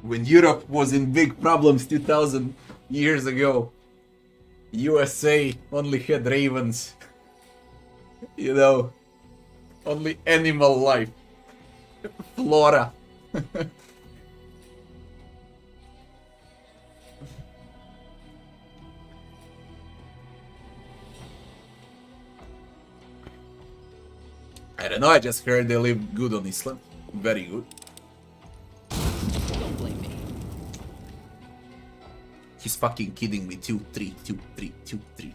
When Europe was in big problems 2000 years ago, USA only had ravens. You know, only animal life. Flora. I don't know, I just heard they live good on Island. Very good. Don't blame me. He's fucking kidding me. 2-3, 2-3, 2-3.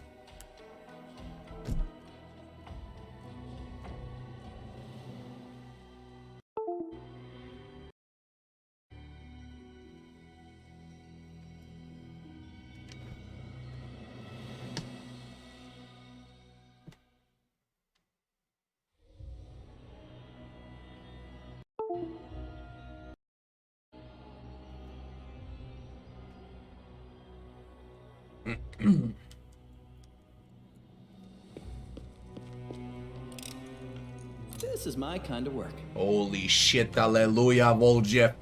This is my kind of work. Holy shit, hallelujah, Voljev.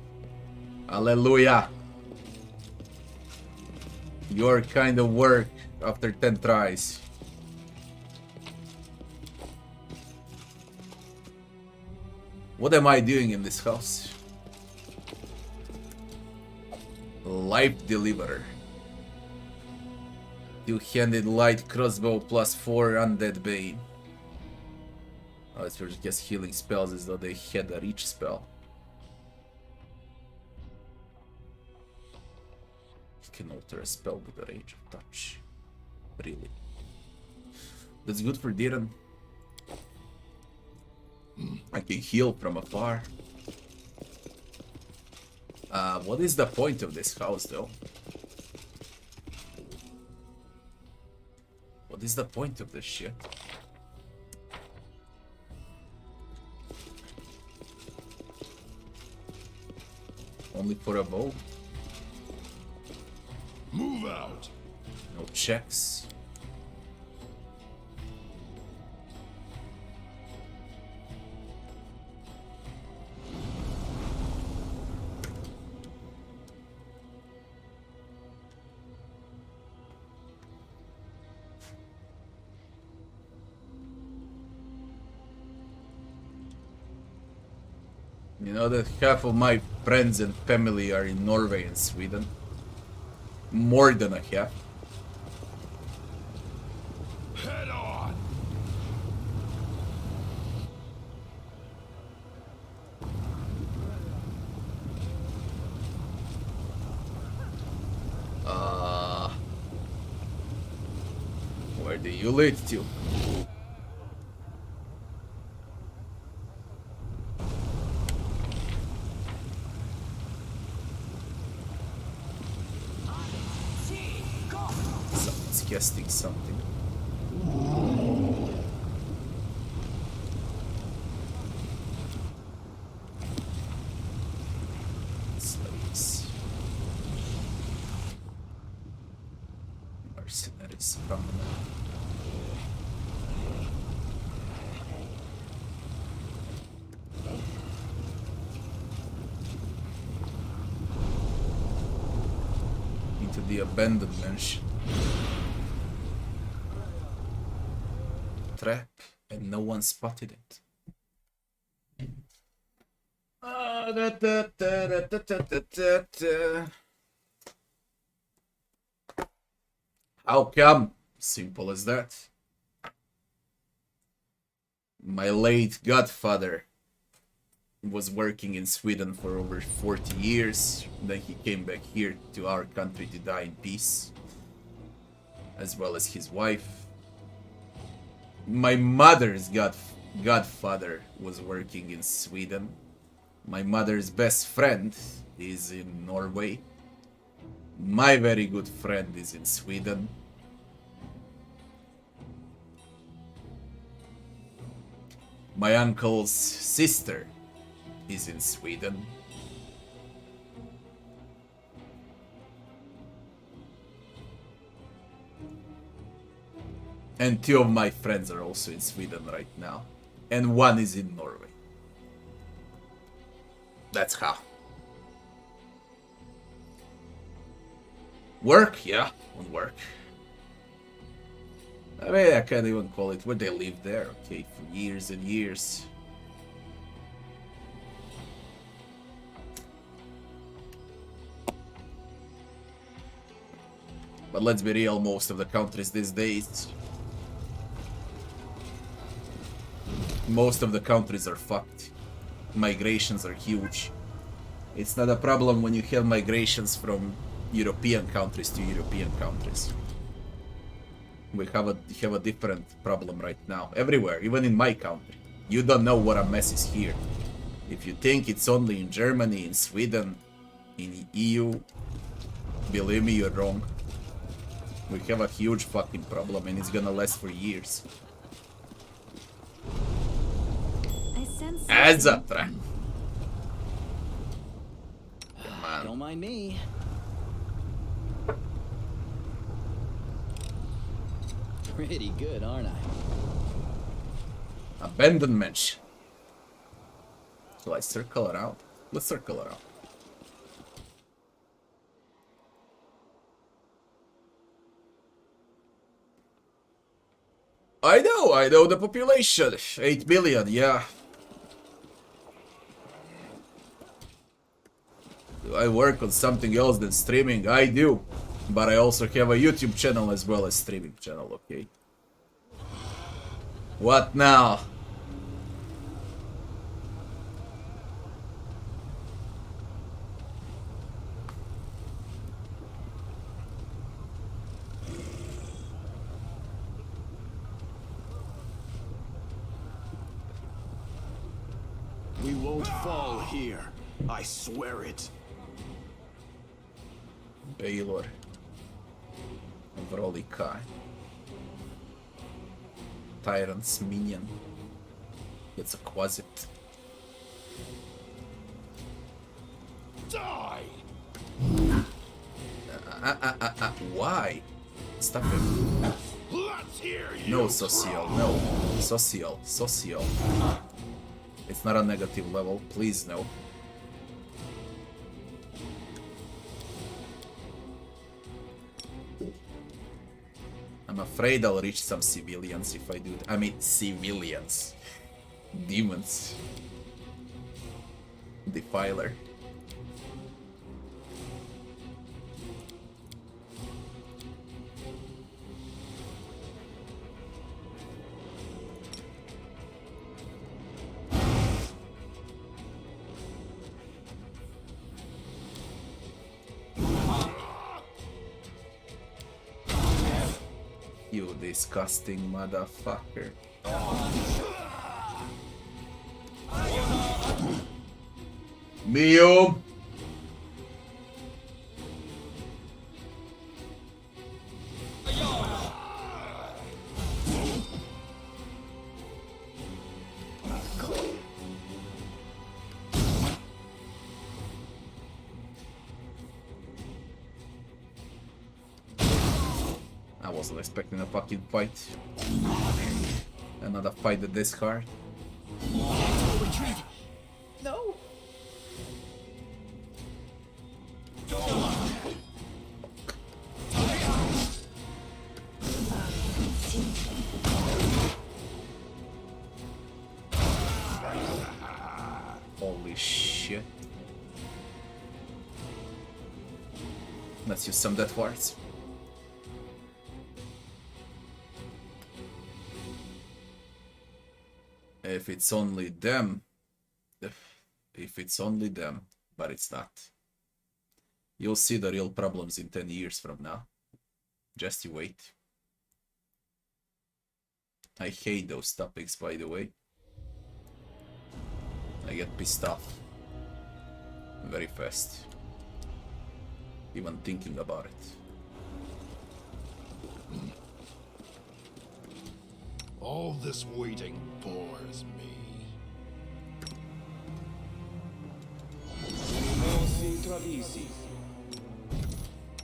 Hallelujah. Your kind of work after 10 tries. What am I doing in this house? Life Deliverer. Two-handed light crossbow plus 4 undead bane. Oh, it's for just healing spells as though they had a reach spell. You can alter a spell with the range of touch. Really? That's good for Diran. I can heal from afar. What is the point of this house, though? What is the point of this shit? Only for a bow? Move out. No checks. You know that half of my friends and family are in Norway and Sweden. More than a half. Head on. Where do you lead to? Someone's casting something. Slaves. Mercenaries from into the abandoned mansion. Trap, and no one spotted it. How come? Simple as that. My late godfather was working in Sweden for over 40 years. Then he came back here to our country to die in peace, as well as his wife. My mother's godfather was working in Sweden. My mother's best friend is in Norway. My very good friend is in Sweden. My uncle's sister is in Sweden. And two of my friends are also in Sweden right now. And one is in Norway. That's how. Work? Yeah, on work. I mean, I can't even call it where they live there, okay, for years and years. But let's be real, most of the countries these days, most of the countries are fucked. Migrations are huge. It's not a problem when you have migrations from European countries to European countries. We have a different problem right now. Everywhere, even in my country. You don't know what a mess is here. If you think it's only in Germany, in Sweden, in EU, believe me, you're wrong. We have a huge fucking problem and it's gonna last for years. А завтра. Come on. Don't mind me. Pretty good, aren't I? Abandonment. Shall I circle around? Let's circle around. I know the population. 8 billion, yeah. Do I work on something else than streaming? I do. But I also have a YouTube channel as well as streaming channel, okay? What now? We won't fall here. I swear it. Baylor. Vroli Kai. Tyrant's minion. It's a quasit. Die! Why? Stop him. Let's hear you. No, social, no. Social. It's not a negative level, please no. I'm afraid I'll reach some civilians if I do that. I mean, civilians. Demons. Defiler. You disgusting motherfucker. Mio! I wasn't expecting a fucking fight. Another fight at this card. Retreat. No. Holy shit. Let's use some death wards. If it's only them, if it's only them, but it's not. You'll see the real problems in 10 years from now. Just you wait. I hate those topics, by the way. I get pissed off very fast, even thinking about it. All this waiting bores me.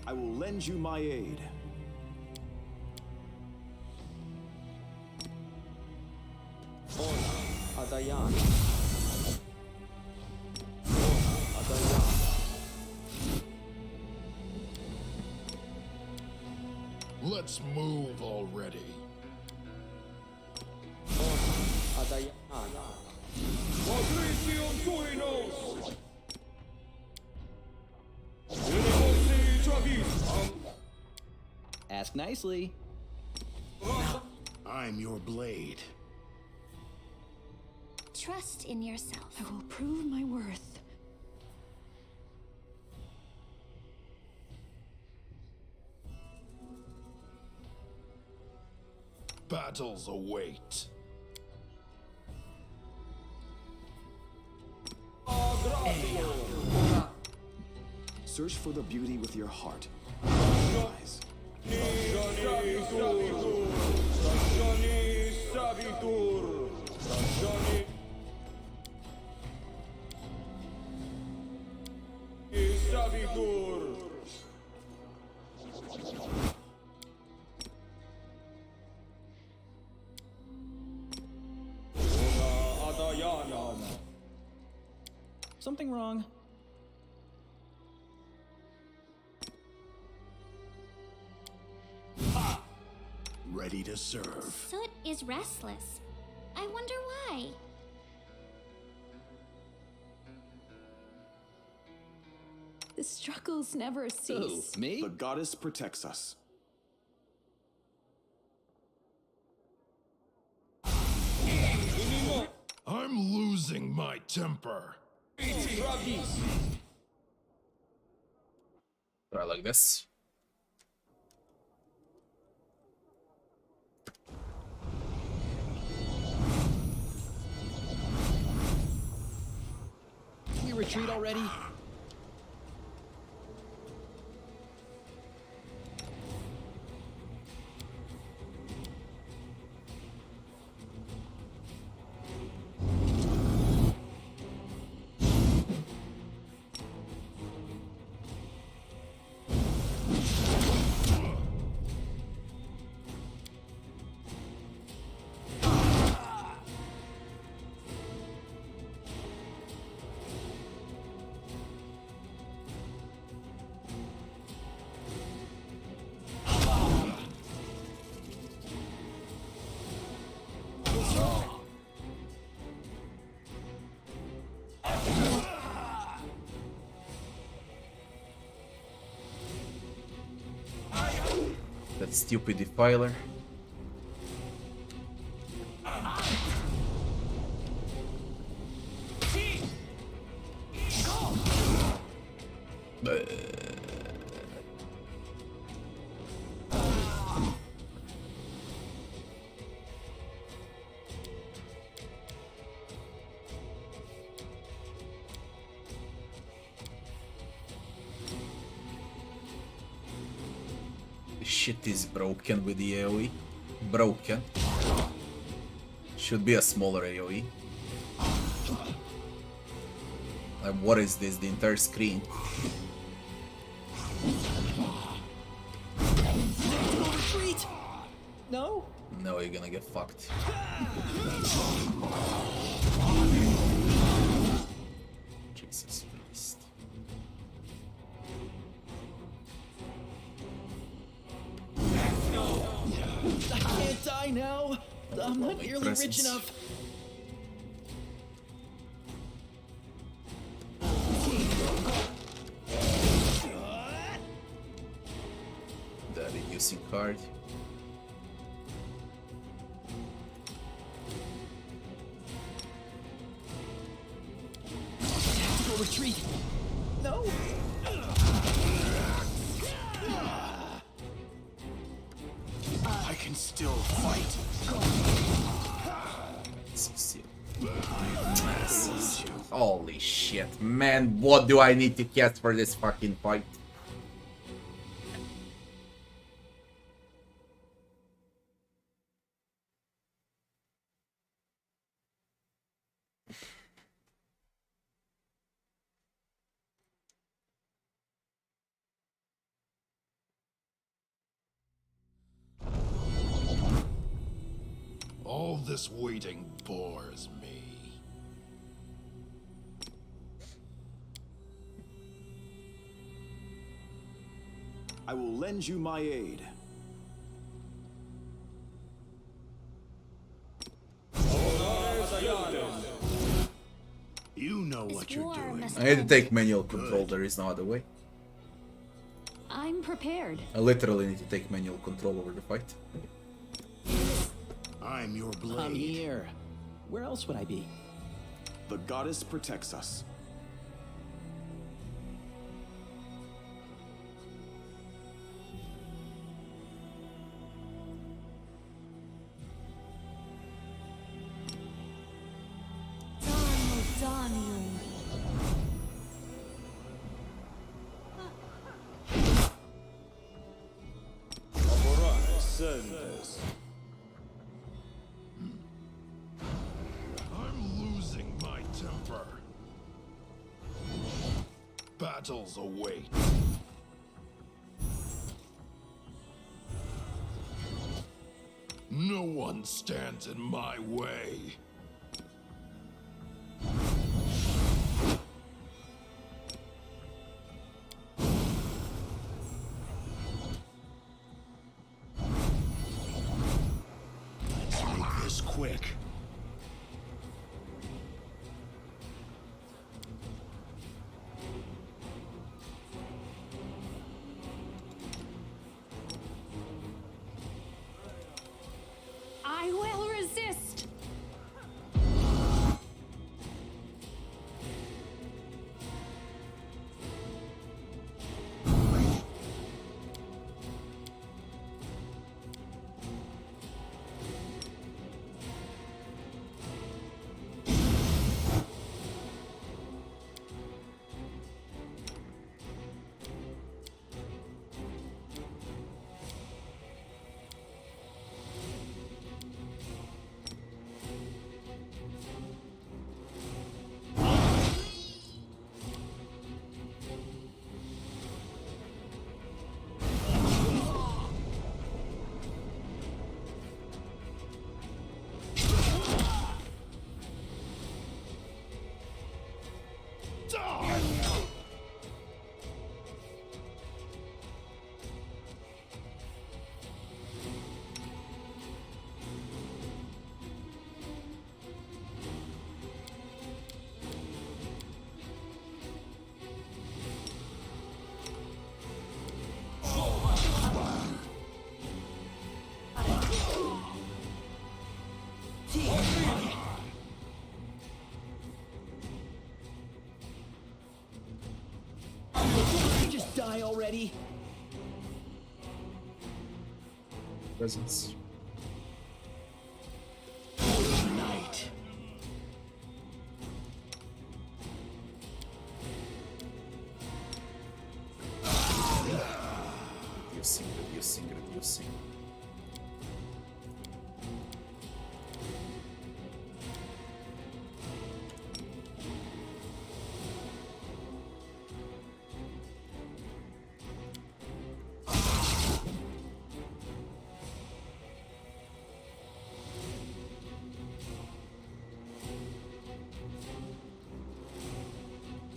I will lend you my aid. Adayan. Let's move already. Ask nicely. I'm your blade. Trust in yourself. I will prove my worth. Battles await. Search for the beauty with your heart. Eyes. Something wrong. Ready to serve. Soot is restless. I wonder why. The struggles never cease. Who, me? The goddess protects us. I'm losing my temper. Try like this. Can you retreat already? That stupid defiler. Shit is broken with the AoE. Broken. Should be a smaller AoE. Like, what is this? The entire screen. Retreat! No? No, you're gonna get fucked. Jesus Christ. I can't die now. I'm not Make nearly rich presents. enough. The reducing card. Tactical retreat. No. I can still fight. Holy shit, man, what do I need to cast for this fucking fight? All this waiting bores me. I will lend you my aid. know This what you're war doing. must I need to end. take manual control, there is no other way. I'm prepared. I literally need to take manual control over the fight. I'm your blade. I'm here. Where else would I be? The goddess protects us. I'm losing my temper. Battles await. No one stands in my way. Let's make this quick. I will resist. Did you just die already? Presence. Night. Reducing.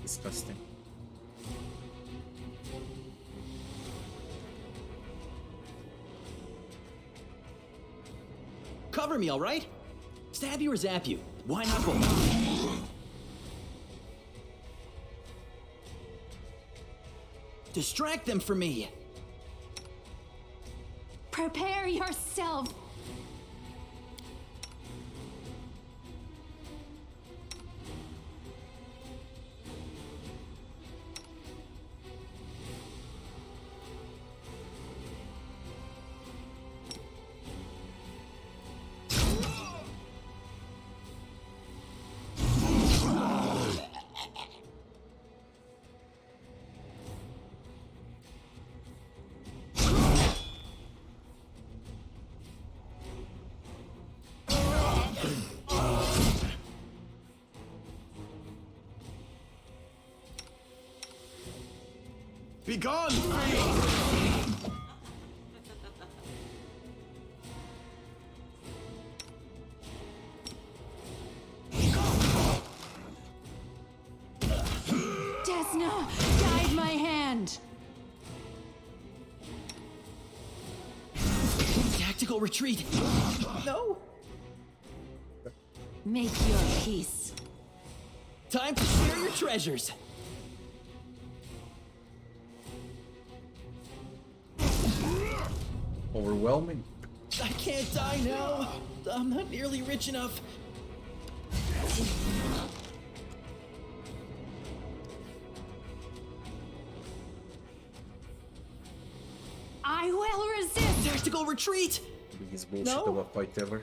Disgusting. Cover me, all right? Stab you or zap you? Why not both? Distract them for me. Prepare yourself. Be gone! Desna, guide my hand. Tactical retreat. No. Make your peace. Time to share your treasures. Overwhelming. I can't die now. I'm not nearly rich enough. I will resist. Tactical retreat. Biggest bullshit No. of a fight ever.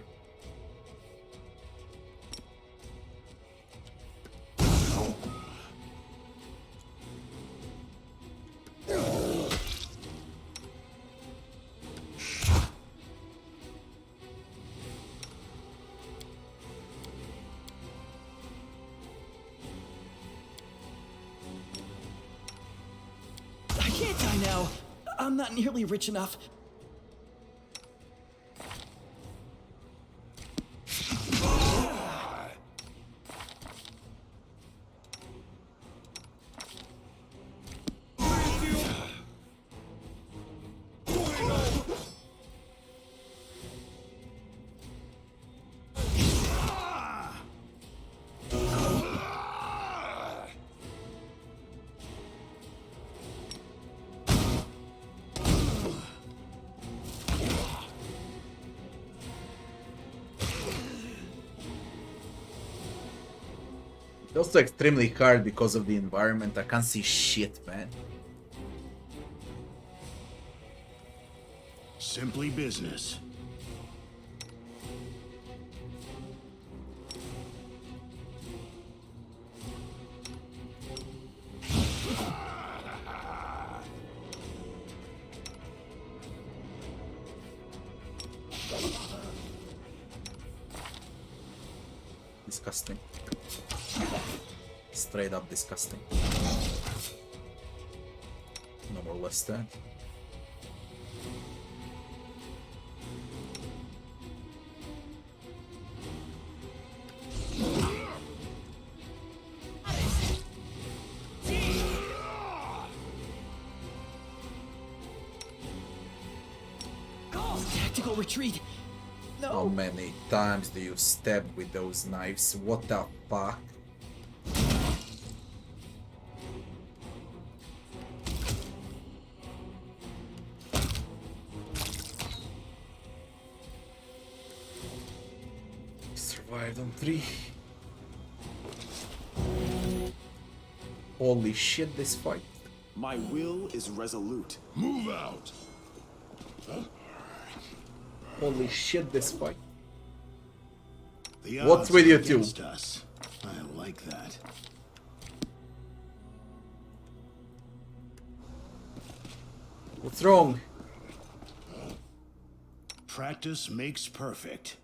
I can't die now. I'm not nearly rich enough. It's also extremely hard because of the environment. I can't see shit, man. Simply business. Disgusting. Straight up disgusting. No more less than. Tactical retreat. How No. many times do you stab with those knives? What the fuck? Survived on 3. Holy shit, this fight. My will is resolute. Move out. Holy shit, this fight. The What's odds with are you two? against us. I like that. What's wrong? Practice makes perfect.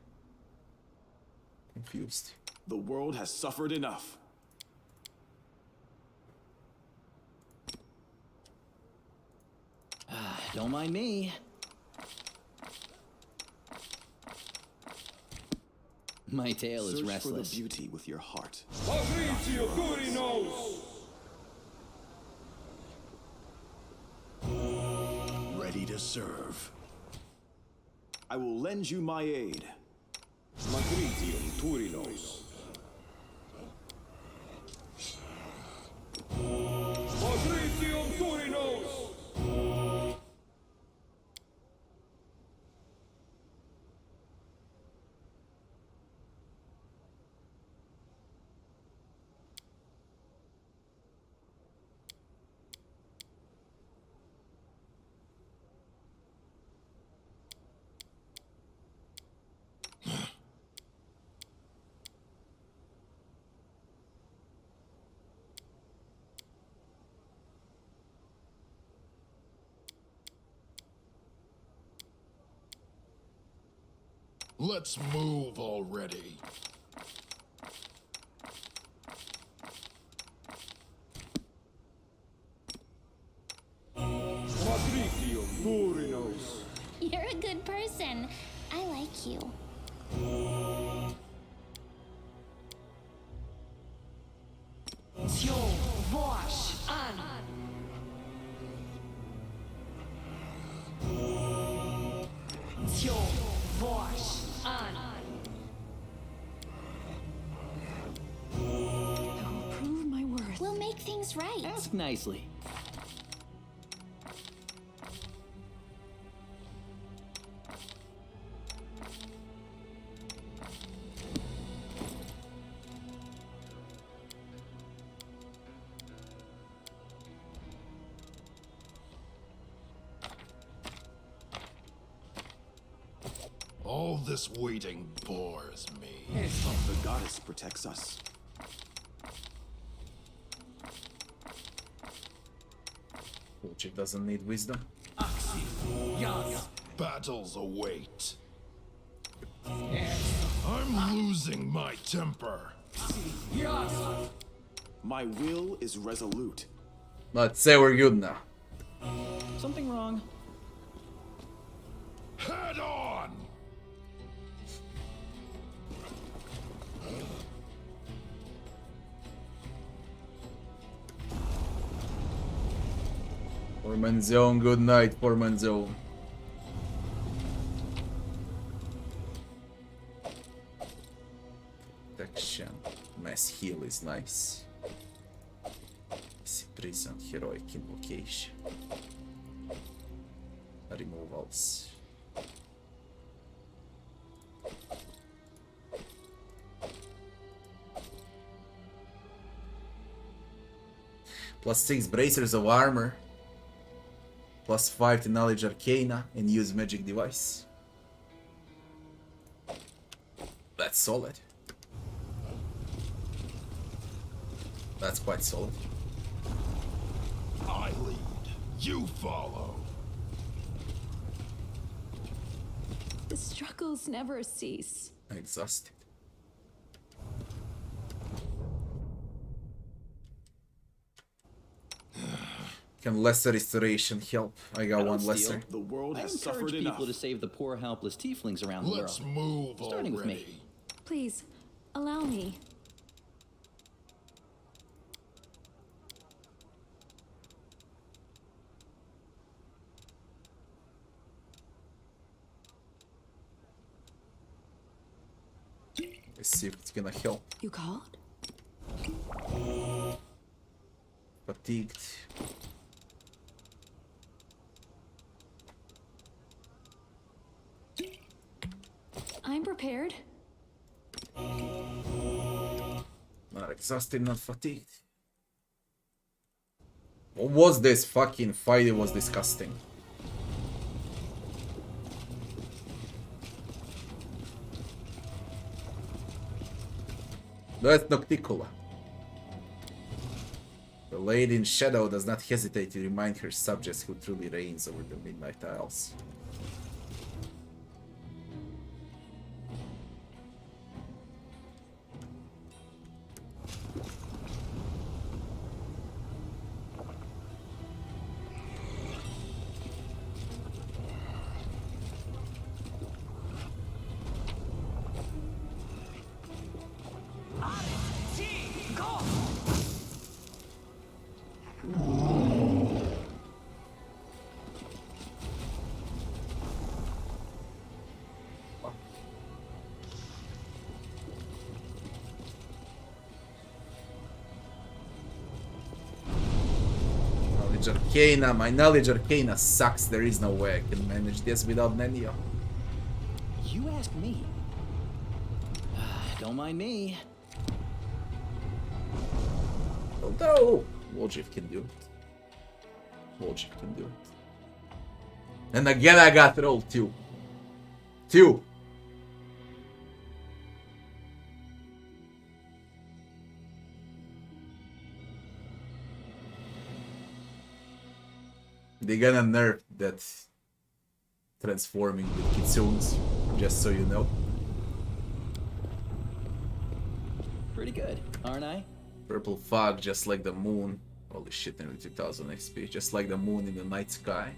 Confused. The world has suffered enough. Don't mind me. My tail is Search restless. for the beauty with your heart. Ready to serve. I will lend you my aid. Let's move already. You're a good person. I like you. this right? Ask nicely. All this waiting bores me. The goddess protects us. Bullshit doesn't need wisdom. Battles await. I'm losing my temper. My will is resolute. Let's say we're good now. Something wrong? Head on! Foreman zone, good night, Foreman zone. Protection. Mass heal is nice. Prison, heroic invocation. Removals. +6 bracers of armor. +5 to knowledge arcana and use magic device. That's solid. That's quite solid. I lead. You follow. The struggles never cease. Exhausted. Can lesser restoration help? I got one lesser. The world I has encourage suffered people enough. to save the poor, helpless tieflings around the Let's world. move Starting with me. already. Please, allow me. Let's see if it's gonna help. You called? Fatigued. I'm prepared. Not exhausted, not fatigued. What was this fucking fight? It was disgusting. That's Nocticola. The Lady in Shadow does not hesitate to remind her subjects who truly reigns over the Midnight Isles. Arcana, my knowledge arcana sucks. There is no way I can manage this without Nenio. You ask me. Don't mind me. Although Woljif can do it. Woljif can do it. And again I got rolled 2. 2. They're gonna nerf that transforming with kitsunes, just so you know. Pretty good, aren't I? Purple fog, just like the moon. Holy shit, nearly 2000 XP. Just like the moon in the night sky.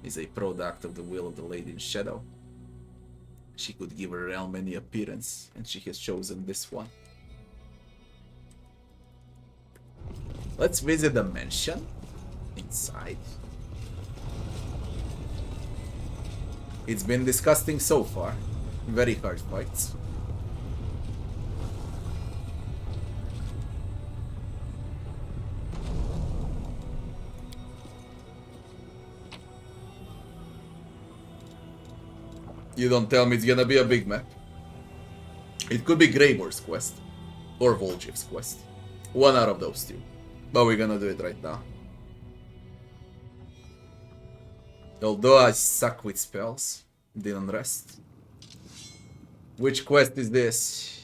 Is a product of the will of the Lady in Shadow. She could give her realm any appearance, and she has chosen this one. Let's visit the mansion. Inside. It's been disgusting so far. Very hard fights. You don't tell me it's gonna be a big map. It could be Greymoor's quest. Or Voljev's quest. One out of those two. But we're gonna do it right now. Although I suck with spells. Didn't rest. Which quest is this?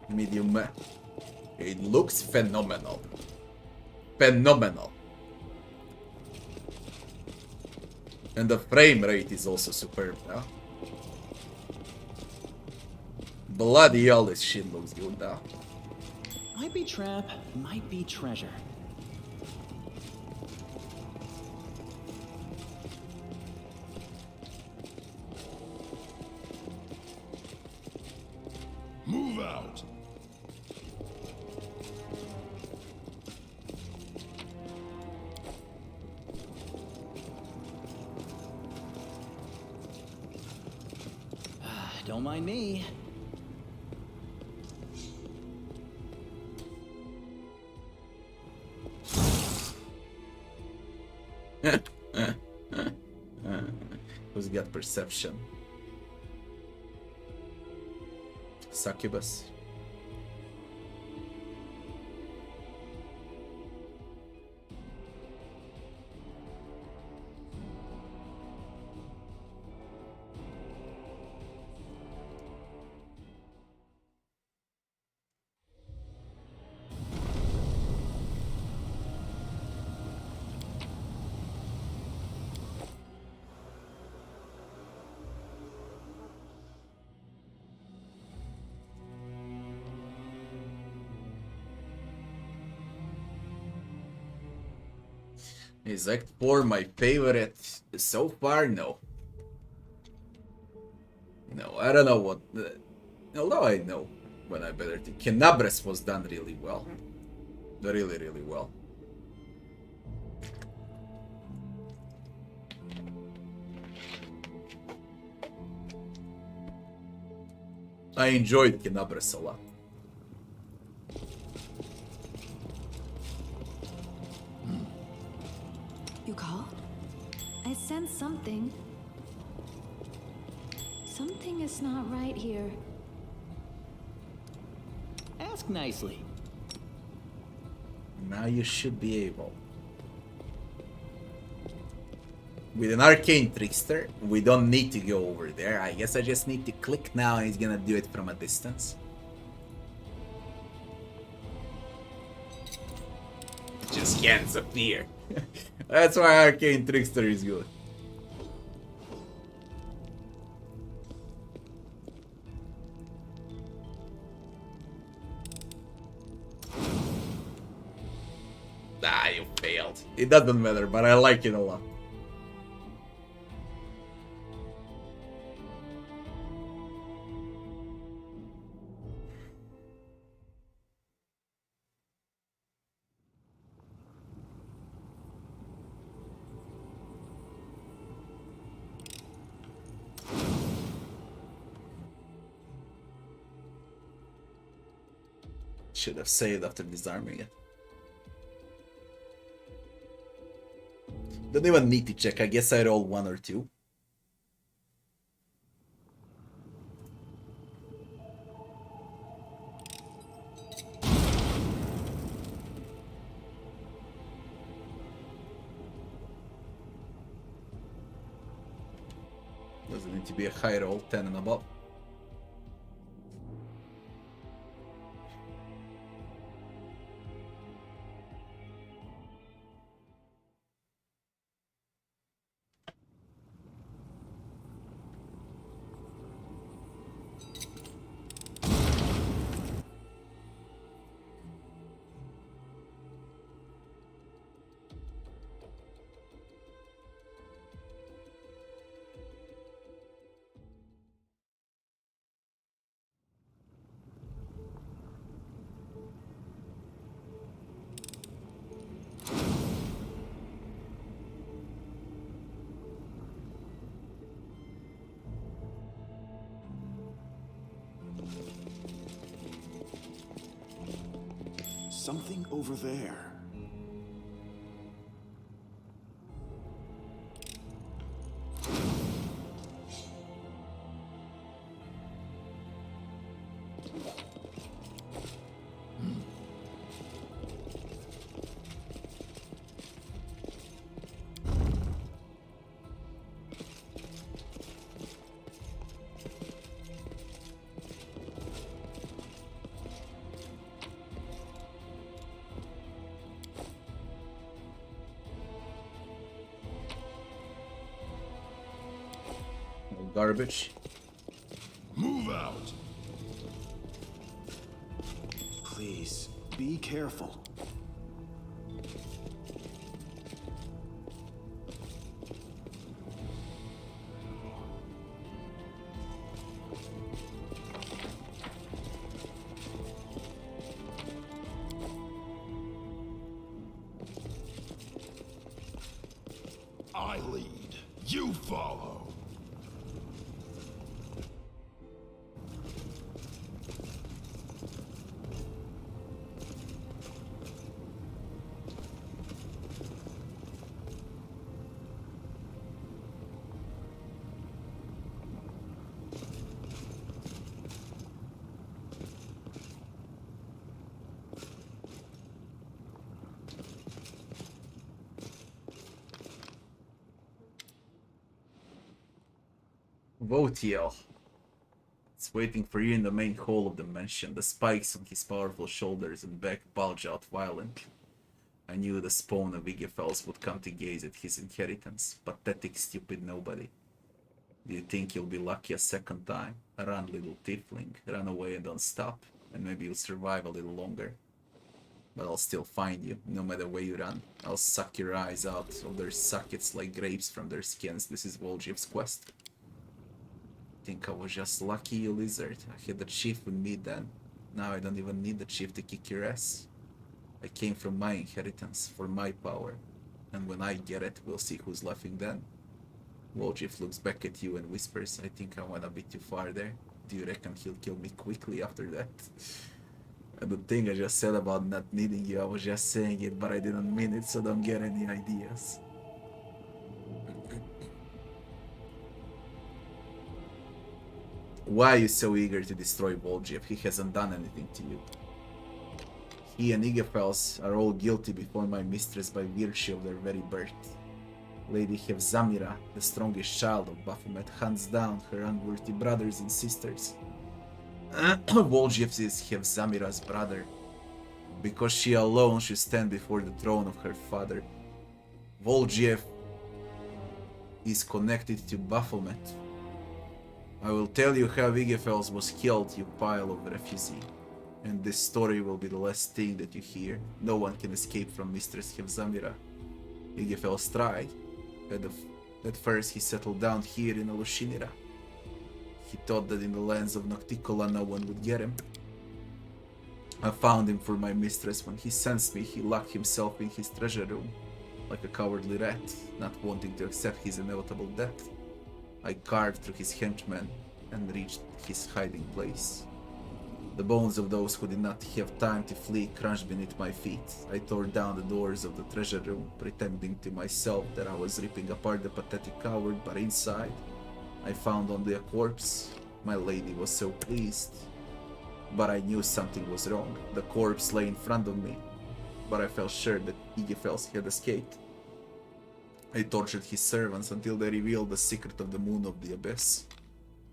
Medium map. It looks phenomenal. Phenomenal. And the frame rate is also superb now. Bloody hell, this shit looks good now. Might be trap, might be treasure. Move out. Don't mind me. Who's got perception? Succubus. Is Act 4 my favorite so far? No. No, I don't know what... although I know when I better think. Kenabres was done really well. Really, really well. I enjoyed Kenabres a lot. You called? I sense something. Something is not right here. Ask nicely. Now you should be able. With an arcane trickster, we don't need to go over there. I guess I just need to click now and he's gonna do it from a distance. It just can't appear. That's why arcane trickster is good. Ah, you failed. It doesn't matter, but I like it a lot. Should have saved after disarming it. Don't even need to check. I guess I roll 1 or 2. Doesn't need to be a high roll, 10 and above. Something over there. Garbage. Move out. Please, be careful. I lead. You follow. Votiel. It's waiting for you in the main hall of the mansion. The spikes on his powerful shoulders and back bulge out violently. I knew the spawn of Igefels would come to gaze at his inheritance. Pathetic, stupid nobody. Do you think you'll be lucky a second time? Run, little tiefling. Run away and don't stop. And maybe you'll survive a little longer. But I'll still find you, no matter where you run. I'll suck your eyes out of their sockets like grapes from their skins. This is Voljev's quest. Think I was just lucky, you lizard. I had the chief with me then. Now I don't even need the chief to kick your ass. I came from my inheritance, for my power. And when I get it, we'll see who's laughing then. Voljev looks back at you and whispers, I think I went a bit too far there. Do you reckon he'll kill me quickly after that? And the thing I just said about not needing you, I was just saying it, but I didn't mean it, so don't get any ideas. Why are you so eager to destroy Voljev? He hasn't done anything to you. He and Igefels are all guilty before my mistress by virtue of their very birth. Lady Hevzamira, the strongest child of Baphomet, hunts down her unworthy brothers and sisters. Voljev is Hevzamira's brother. Because she alone should stand before the throne of her father. Voljev is connected to Baphomet. I will tell you how Igefels was killed, you pile of refusee. And this story will be the last thing that you hear. No one can escape from Mistress Hevzamira. Igefels tried. At first he settled down here in Alushinira. He thought that in the lands of Nocticola no one would get him. I found him for my mistress. When he sensed me, he locked himself in his treasure room, like a cowardly rat, not wanting to accept his inevitable death. I carved through his henchmen and reached his hiding place. The bones of those who did not have time to flee crunched beneath my feet. I tore down the doors of the treasure room, pretending to myself that I was ripping apart the pathetic coward, but inside, I found only a corpse. My lady was so pleased. But I knew something was wrong. The corpse lay in front of me, but I felt sure that Igefels had escaped. I tortured his servants until they revealed the secret of the moon of the abyss.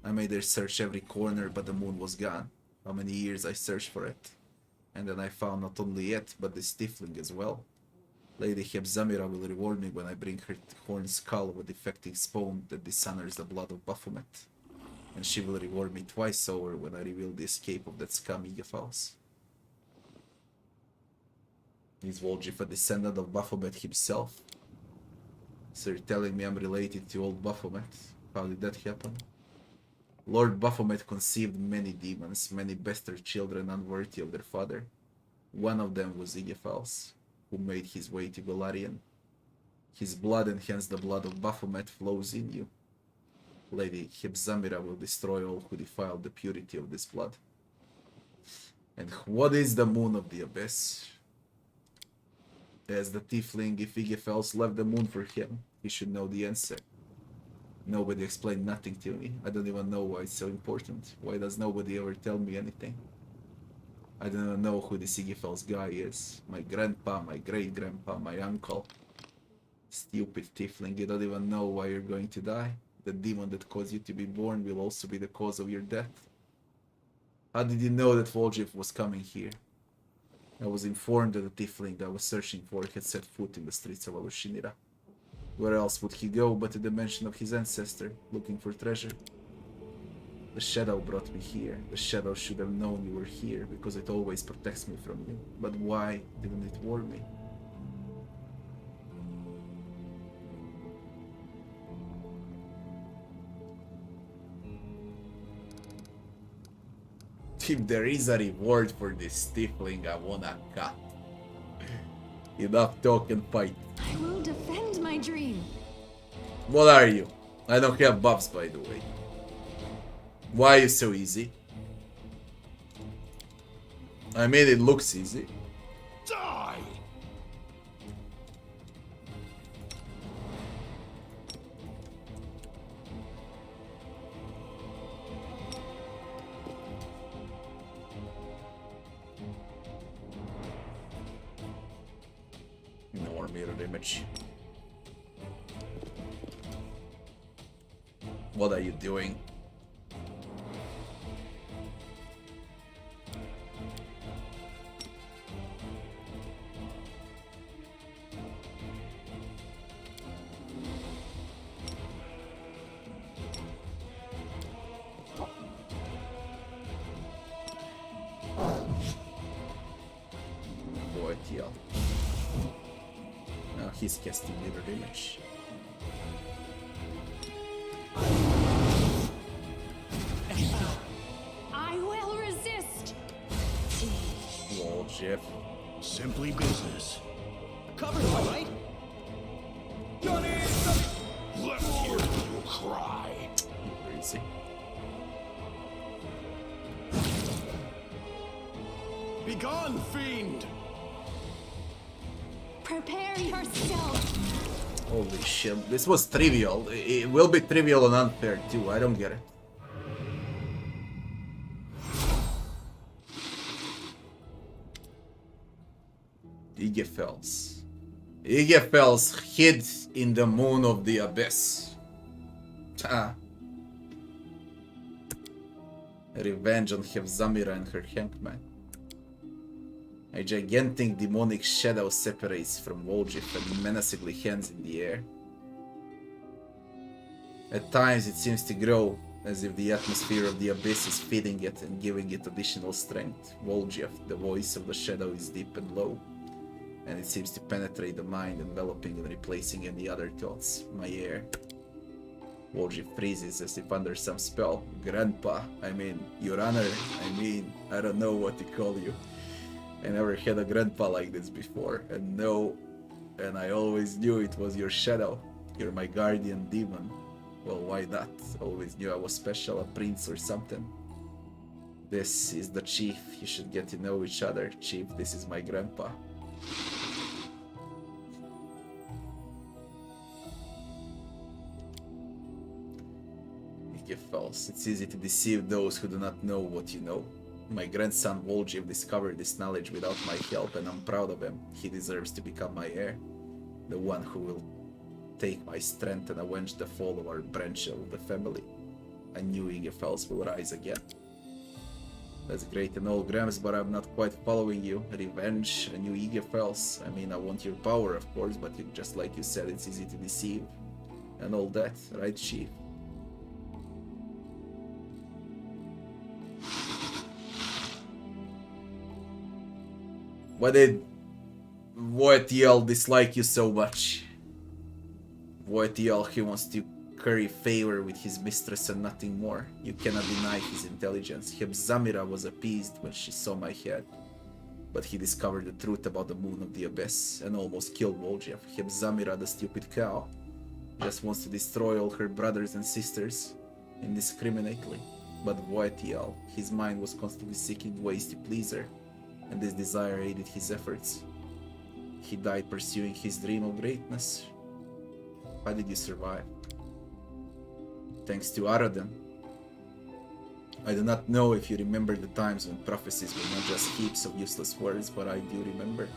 I made her search every corner, but the moon was gone. How many years I searched for it. And then I found not only it, but the tiefling as well. Lady Hevzamira will reward me when I bring her horned skull of a defective spawn that dishonors the blood of Baphomet. And she will reward me twice over when I reveal the escape of that scum Igefels. Is Voljev a descendant of Baphomet himself? So you're telling me I'm related to old Baphomet? How did that happen? Lord Baphomet conceived many demons, many bastard children unworthy of their father. One of them was Igefels, who made his way to Golarion. His blood and hence the blood of Baphomet flows in you. Lady Hevzamira will destroy all who defile the purity of this blood. And what is the moon of the abyss? As the tiefling, if Igefels left the moon for him, he should know the answer. Nobody explained nothing to me. I don't even know why it's so important. Why does nobody ever tell me anything? I don't even know who this Igefels guy is. My grandpa, my great-grandpa, my uncle. Stupid tiefling, you don't even know why you're going to die. The demon that caused you to be born will also be the cause of your death. How did you know that Voljev was coming here? I was informed that the tiefling that I was searching for had set foot in the streets of Alushinira. Where else would he go but to the mansion of his ancestor, looking for treasure? The shadow brought me here. The shadow should have known you were here, because it always protects me from you. But why didn't it warn me? If there is a reward for this tiefling, I want a cut. Enough talk and fight. I will defend my dream. What are you? I don't have buffs, by the way. Why are you so easy? I mean, it looks easy. Die! No more mirror image. What are you doing? Boy, TL. Now he's casting mirror image. I will resist. Whoa, Jeff. Simply business. Covered, am I right? Let hear you cry. Crazy. Begone, fiend! Prepare yourself. Holy shit, this was trivial. It will be trivial and unfair too, I don't get it. Igefels. Igefels hid in the moon of the abyss. Ah. Revenge on Hevzamira and her Hankman. A gigantic demonic shadow separates from Woljif and menacingly hangs in the air. At times it seems to grow, as if the atmosphere of the abyss is feeding it and giving it additional strength. Woljif, the voice of the shadow, is deep and low, and it seems to penetrate the mind, enveloping and replacing any other thoughts. My ear. Woljif freezes as if under some spell. Grandpa, I mean, Your Honor, I don't know what to call you. I never had a grandpa like this before, and I always knew it was your shadow. You're my guardian demon. Well, why not? Always knew I was special, a prince or something. This is the chief. You should get to know each other. Chief, this is my grandpa. Igefels. It's easy to deceive those who do not know what you know. My grandson Woljif discovered this knowledge without my help, and I'm proud of him. He deserves to become my heir. The one who will take my strength and avenge the fall of our branch of the family. I knew Igefels will rise again. That's great and all, Grams, but I'm not quite following you. Revenge, a new Igefels. I mean, I want your power, of course, but just like you said, it's easy to deceive. And all that, right, Chief? Why did Voetiel dislike you so much? Voetiel, he wants to curry favor with his mistress and nothing more. You cannot deny his intelligence. Hevzamira was appeased when she saw my head, but he discovered the truth about the moon of the abyss and almost killed Woljif. Hevzamira, the stupid cow, just wants to destroy all her brothers and sisters indiscriminately. But Voetiel, his mind was constantly seeking ways to please her, and this desire aided his efforts. He died pursuing his dream of greatness. How did you survive? Thanks to Aradan. I do not know if you remember the times when prophecies were not just heaps of useless words, but I do remember.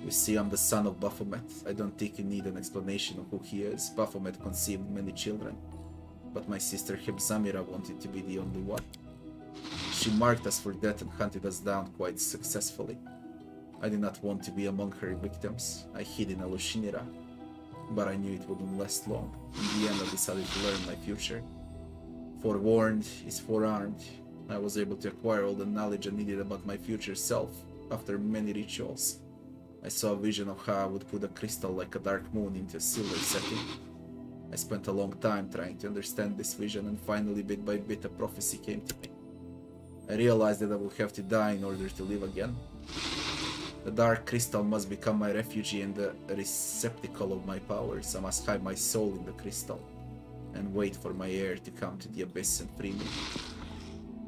You see, I'm the son of Baphomet. I don't think you need an explanation of who he is. Baphomet conceived many children, but my sister Hevzamira wanted to be the only one. She marked us for death and hunted us down quite successfully. I did not want to be among her victims. I hid in Alushinira. but I knew it wouldn't last long. In the end, I decided to learn my future. Forewarned is forearmed. I was able to acquire all the knowledge I needed about my future self after many rituals. I saw a vision of how I would put a crystal like a dark moon into a silver setting. I spent a long time trying to understand this vision, and finally, bit by bit, a prophecy came to me. I realized that I would have to die in order to live again. The dark crystal must become my refugee and the receptacle of my powers. I must hide my soul in the crystal and wait for my heir to come to the abyss and free me.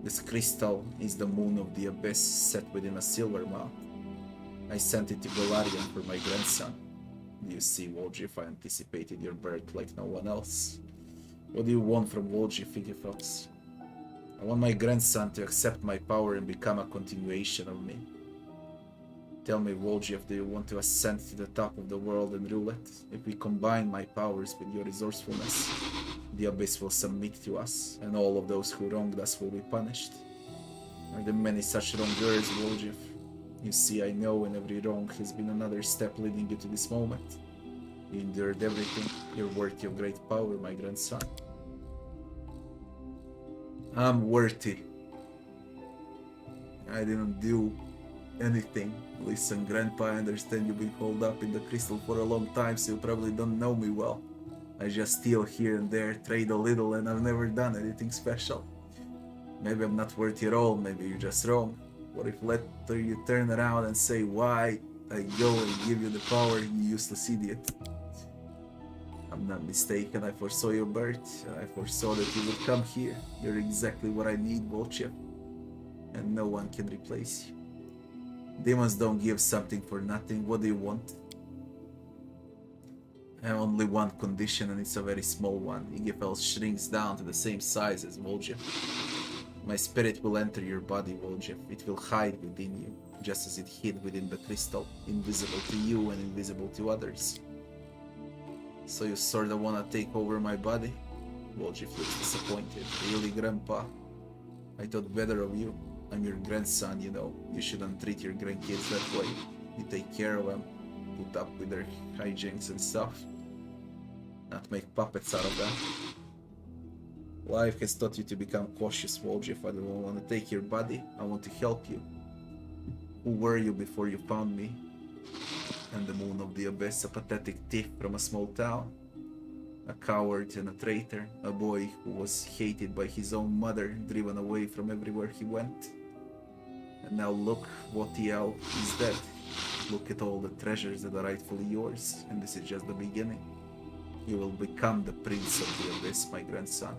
This crystal is the moon of the abyss set within a silver mouth. I sent it to Golarion for my grandson. You see, Woljif, I anticipated your birth like no one else. What do you want from Woljif, Iggyfels? I want my grandson to accept my power and become a continuation of me. Tell me, Woljif, do you want to ascend to the top of the world and rule it? If we combine my powers with your resourcefulness, the abyss will submit to us, and all of those who wronged us will be punished. Are there many such wrongdoers, Woljif? You see, I know in every wrong has been another step leading you to this moment. You endured everything. You're worthy of great power, my grandson. I'm worthy. I didn't do anything. Listen, Grandpa, I understand you've been holed up in the crystal for a long time, so you probably don't know me well. I just steal here and there, trade a little, and I've never done anything special. Maybe I'm not worthy at all, maybe you're just wrong. What if later you turn around and say why I go and give you the power you useless idiot? I'm not mistaken, I foresaw your birth. I foresaw that you would come here. You're exactly what I need, Volchev. And no one can replace you. Demons don't give something for nothing. What do you want? I have only one condition, and it's a very small one. Iggyfell shrinks down to the same size as Volchev. My spirit will enter your body, Volchev. It will hide within you, just as it hid within the crystal, invisible to you and invisible to others. So you sorta wanna take over my body? Volchev looks disappointed. Really, Grandpa? I thought better of you. I'm your grandson, you know. You shouldn't treat your grandkids that way. You take care of them, put up with their hijinks and stuff. Not make puppets out of them. Life has taught you to become cautious, Volchev. I don't want to take your body. I want to help you. Who were you before you found me? And the moon of the abyss, a pathetic thief from a small town. A coward and a traitor. A boy who was hated by his own mother, driven away from everywhere he went. And now look what the hell is dead. Look at all the treasures that are rightfully yours, and this is just the beginning. You will become the prince of the abyss, my grandson.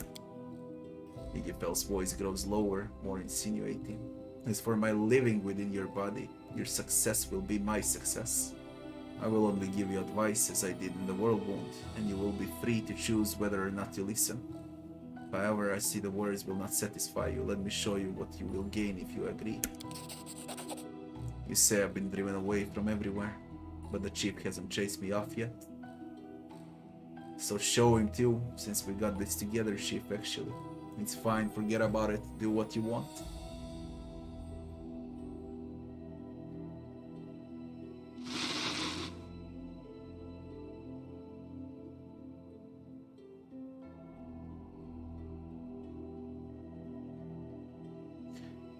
Iggyfell's voice grows lower, more insinuating. As for my living within your body, your success will be my success. I will only give you advice as I did in the World Wound, and you will be free to choose whether or not to listen. However, I see the words will not satisfy you. Let me show you what you will gain if you agree. You say I've been driven away from everywhere, but the chief hasn't chased me off yet. So show him too, since we got this together, chief, actually. It's fine, forget about it, do what you want.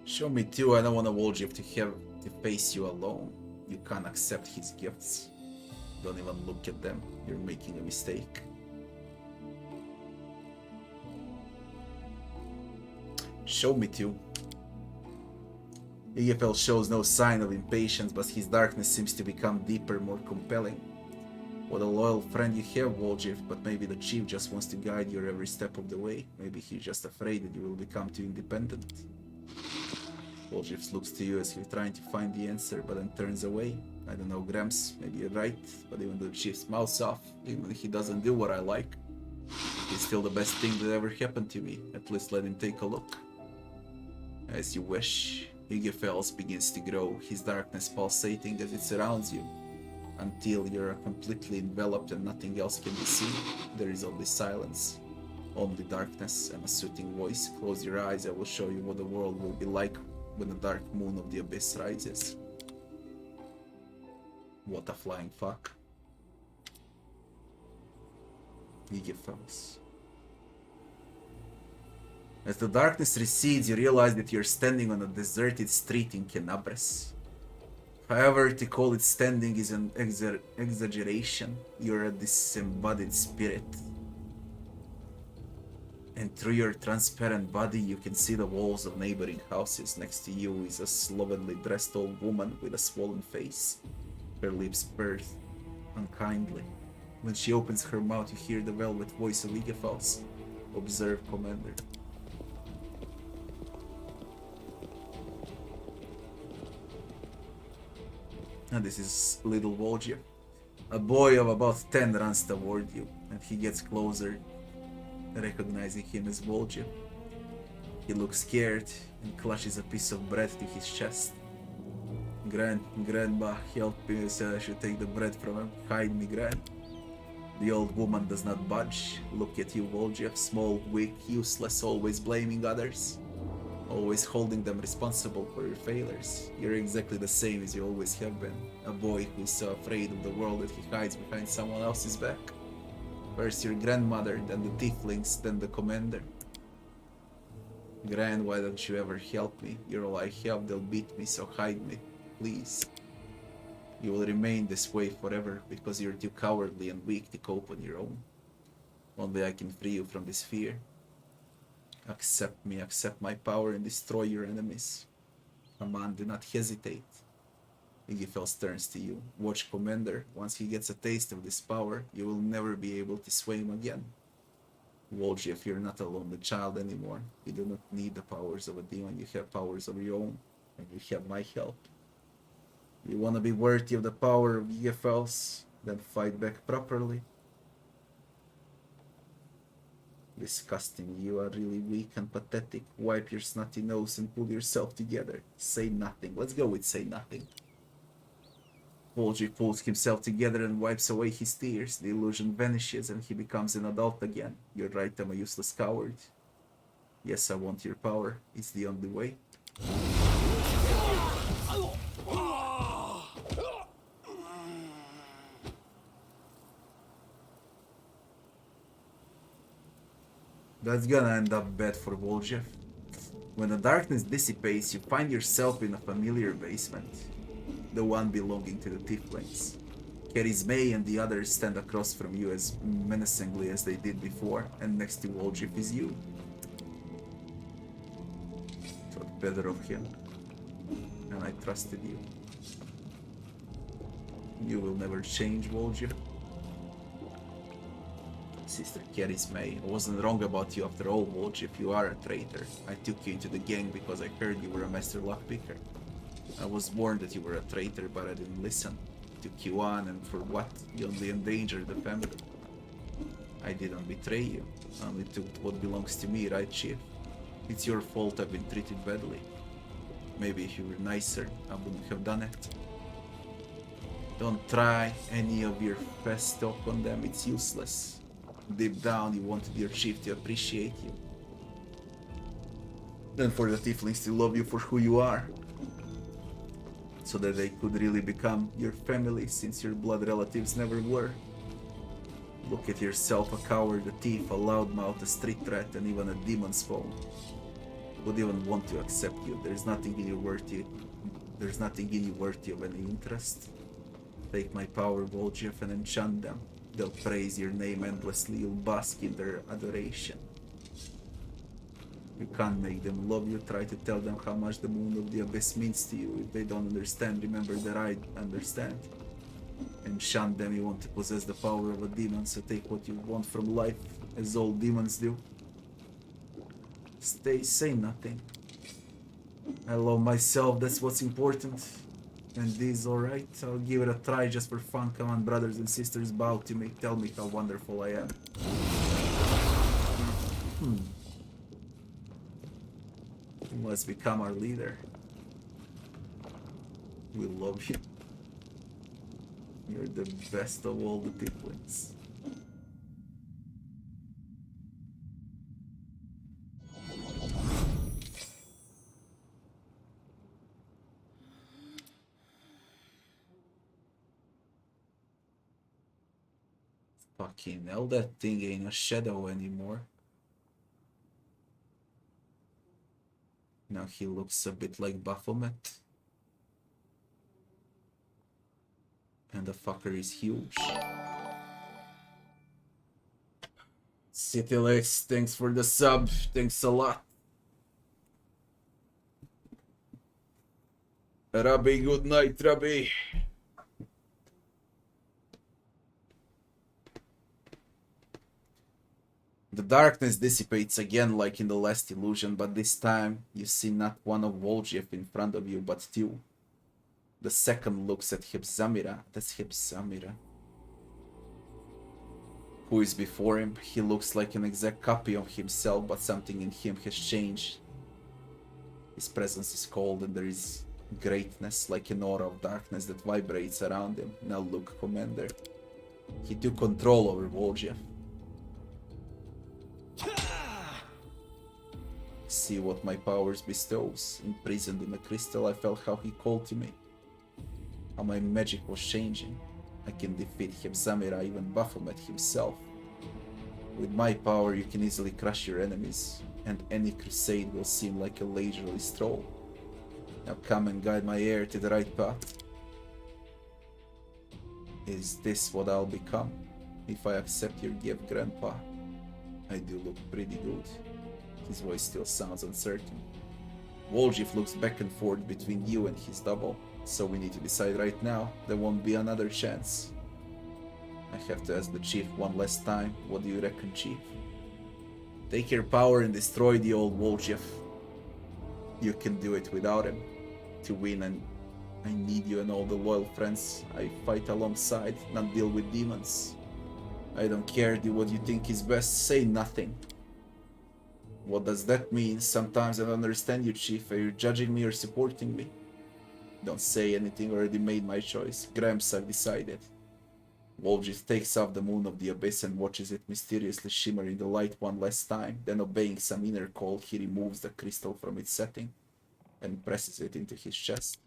Show me too, I don't want a Volchev to have to face you alone. You can't accept his gifts. Don't even look at them, you're making a mistake. Show me too. Iggyfell shows no sign of impatience, but his darkness seems to become deeper, more compelling. What a loyal friend you have, Volchev, but maybe the chief just wants to guide you every step of the way. Maybe he's just afraid that you will become too independent. Volchev looks to you as if trying to find the answer, but then turns away. I don't know, Gramps, maybe you're right, but even though the chief's mouth's off, even if he doesn't do what I like, he's still the best thing that ever happened to me. At least let him take a look. As you wish. Iggyfell begins to grow, his darkness pulsating as it surrounds you, until you're completely enveloped and nothing else can be seen. There is only silence, only darkness and a soothing voice. Close your eyes, I will show you what the world will be like when the dark moon of the abyss rises. What a flying fuck. Igefels. As the darkness recedes, you realize that you're standing on a deserted street in Kenabres. However, to call it standing is an exaggeration. You're a disembodied spirit. And through your transparent body, you can see the walls of neighboring houses. Next to you is a slovenly dressed old woman with a swollen face. Her lips purr unkindly. When she opens her mouth, you hear the velvet voice of Igefels. Observe, Commander. And this is little Volgir. A boy of about 10 runs toward you, and he gets closer, recognizing him as Volgir. He looks scared and clutches a piece of bread to his chest. Grandma, help me, said I should take the bread from him. Hide me, Gran. The old woman does not budge. Look at you, Volgir, small, weak, useless, always blaming others. Always holding them responsible for your failures. You're exactly the same as you always have been. A boy who's so afraid of the world that he hides behind someone else's back. First your grandmother, then the tieflings, then the commander. Gran, why don't you ever help me? You're all I have, they'll beat me, so hide me, please. You will remain this way forever because you're too cowardly and weak to cope on your own. Only I can free you from this fear. Accept me, accept my power, and destroy your enemies. Aman, do not hesitate. Igefels turns to you. Watch, Commander. Once he gets a taste of this power, you will never be able to sway him again. Volgir, you're not a lonely child anymore. You do not need the powers of a demon. You have powers of your own, and you have my help. You want to be worthy of the power of Igefels? Then fight back properly. Disgusting, you are really weak and pathetic. Wipe your snotty nose and pull yourself together. Say nothing. Let's go with say nothing. Volgir pulls himself together and wipes away his tears. The illusion vanishes and he becomes an adult again. You're right, I'm a useless coward. Yes, I want your power. It's the only way. That's gonna end up bad for Volgir. When the darkness dissipates, you find yourself in a familiar basement. The one belonging to the tieflings. May and the others stand across from you as menacingly as they did before, and next to Volgir is you. Thought better of him, and I trusted you. You will never change, Volgir. Sister May, I wasn't wrong about you after all, Volgir. You are a traitor. I took you into the gang because I heard you were a master lockpicker. I was warned that you were a traitor, but I didn't listen. I took you on, and for what? You only endangered the family. I didn't betray you. I only took what belongs to me, right, Chief? It's your fault I've been treated badly. Maybe if you were nicer, I wouldn't have done it. Don't try any of your fast talk on them, it's useless. Deep down, you wanted your chief to appreciate you. Then for the tieflings to love you for who you are. So that they could really become your family, since your blood relatives never were. Look at yourself, a coward, a thief, a loudmouth, a street rat, and even a demon spawn. Would even want to accept you. There's nothing in you worthy of any interest. Take my power, Volgir, and enchant them. They'll praise your name endlessly, you'll bask in their adoration. You can't make them love you, try to tell them how much the moon of the abyss means to you. If they don't understand, remember that I understand. Enchant them, you want to possess the power of a demon, so take what you want from life, as all demons do. Say nothing. I love myself, that's what's important. And this alright, I'll give it a try just for fun. Come on, brothers and sisters, bow to me. Tell me how wonderful I am. You must become our leader. We love you. You're the best of all the tieflings. Fucking hell, that thing ain't a shadow anymore. Now he looks a bit like Baphomet. And the fucker is huge. Citylex, thanks for the sub. Thanks a lot. Rabbi, good night, Rabbi. The darkness dissipates again like in the last illusion, but this time you see not one of Voljev in front of you, but two. The second looks at Hipzamira. That's Hipzamira. Who is before him? He looks like an exact copy of himself, but something in him has changed. His presence is cold and there is greatness, like an aura of darkness that vibrates around him. Now look, Commander. He took control over Voljev. See what my powers bestows. Imprisoned in a crystal, I felt how he called to me. How my magic was changing. I can defeat Hepzamira, even Baphomet himself. With my power, you can easily crush your enemies, and any crusade will seem like a leisurely stroll. Now come and guide my heir to the right path. Is this what I'll become, if I accept your gift, Grandpa? I do look pretty good. His voice still sounds uncertain. Voljev looks back and forth between you and his double, so we need to decide right now. There won't be another chance. I have to ask the chief one last time. What do you reckon, chief? Take your power and destroy the old Voljev. You can do it without him. To win, and I need you and all the loyal friends I fight alongside, not deal with demons. I don't care, do what you think is best, say nothing. What does that mean? Sometimes I don't understand you, Chief. Are you judging me or supporting me? Don't say anything, already made my choice. Gramps, I've decided. Voljev takes off the moon of the abyss and watches it mysteriously shimmer in the light one last time. Then, obeying some inner call, he removes the crystal from its setting and presses it into his chest.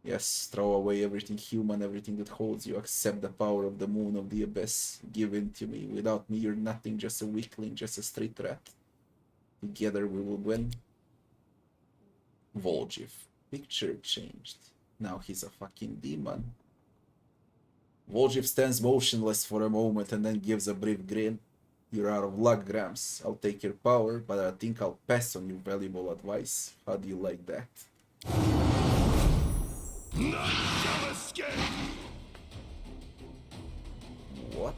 Yes, throw away everything human, everything that holds you. Accept the power of the moon of the abyss. Give in to me. Without me, you're nothing, just a weakling, just a street rat. Together we will win. Voljev. Picture changed. Now he's a fucking demon. Voljev stands motionless for a moment and then gives a brief grin. You're out of luck, Gramps. I'll take your power, but I think I'll pass on your valuable advice. How do you like that? None shall escape! What?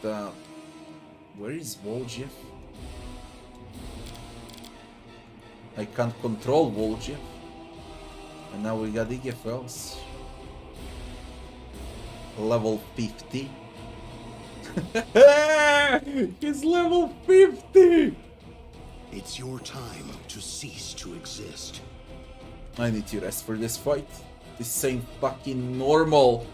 The... Where is Voljev? I can't control Voljev. And now we got IGFLs. Level 50. He's level 50! It's your time to cease to exist. I need to rest for this fight. This ain't fucking normal.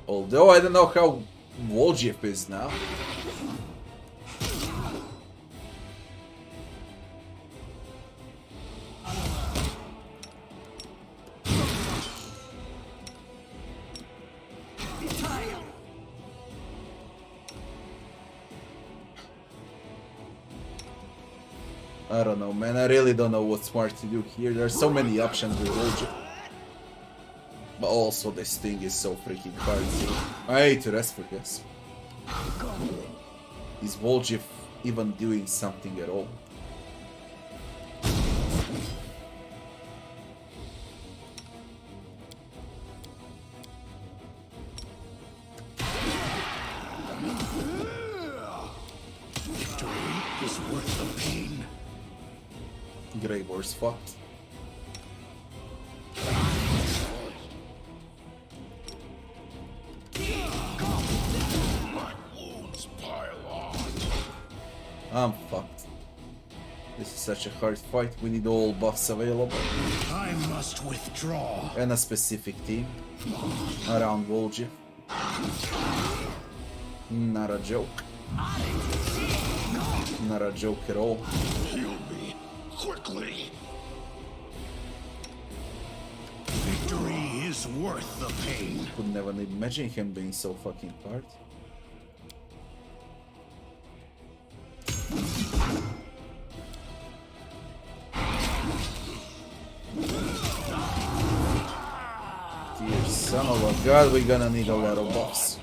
Although I don't know how Voljev is now. I don't know, man. I really don't know what's smart to do here. There are so many options with Voljev. But also this thing is so freaking hard too. I hate to rest for this. Is Voljev even doing something at all? Victory is worth the pain. Grey War's fucked. My wounds pile on. I'm fucked. This is such a hard fight. We need all buffs available. I must withdraw. And a specific team around Voljev. Not a joke. Not a joke at all. Heal me quickly. Victory is worth the pain. Could never imagine him being so fucking hard. Dear son of a god, we're gonna need a lot of buffs.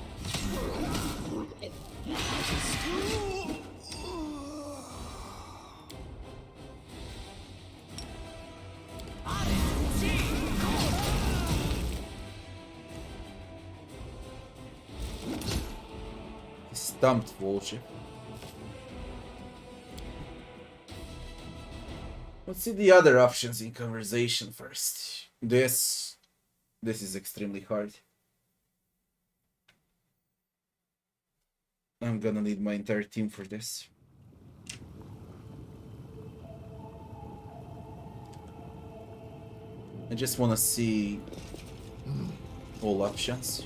Stumped bullshit. Let's see the other options in conversation first. This is extremely hard. I'm gonna need my entire team for this. I just wanna see all options.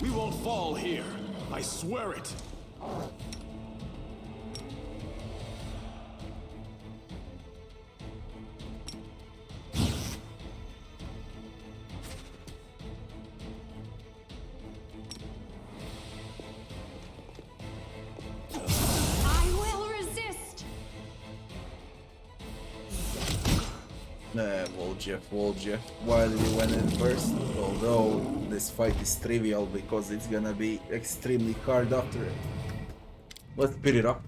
We won't fall here. I swear it. I will resist. Woljeff, why did you win it first? Although this fight is trivial because it's gonna be extremely hard after it. Let's speed it up.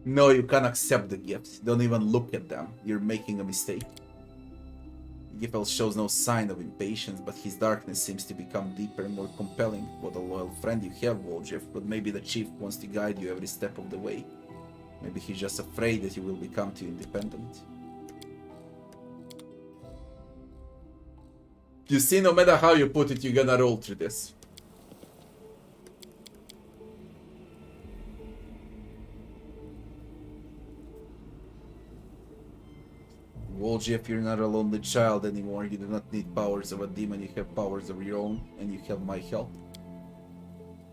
No, you can't accept the gifts. Don't even look at them. You're making a mistake. Giffel shows no sign of impatience, but his darkness seems to become deeper and more compelling. What a loyal friend you have, Woljeff, but maybe the chief wants to guide you every step of the way. Maybe he's just afraid that you will become too independent. You see, no matter how you put it, you're gonna roll through this. Woljeff, you're not a lonely child anymore. You do not need powers of a demon, you have powers of your own, and you have my help.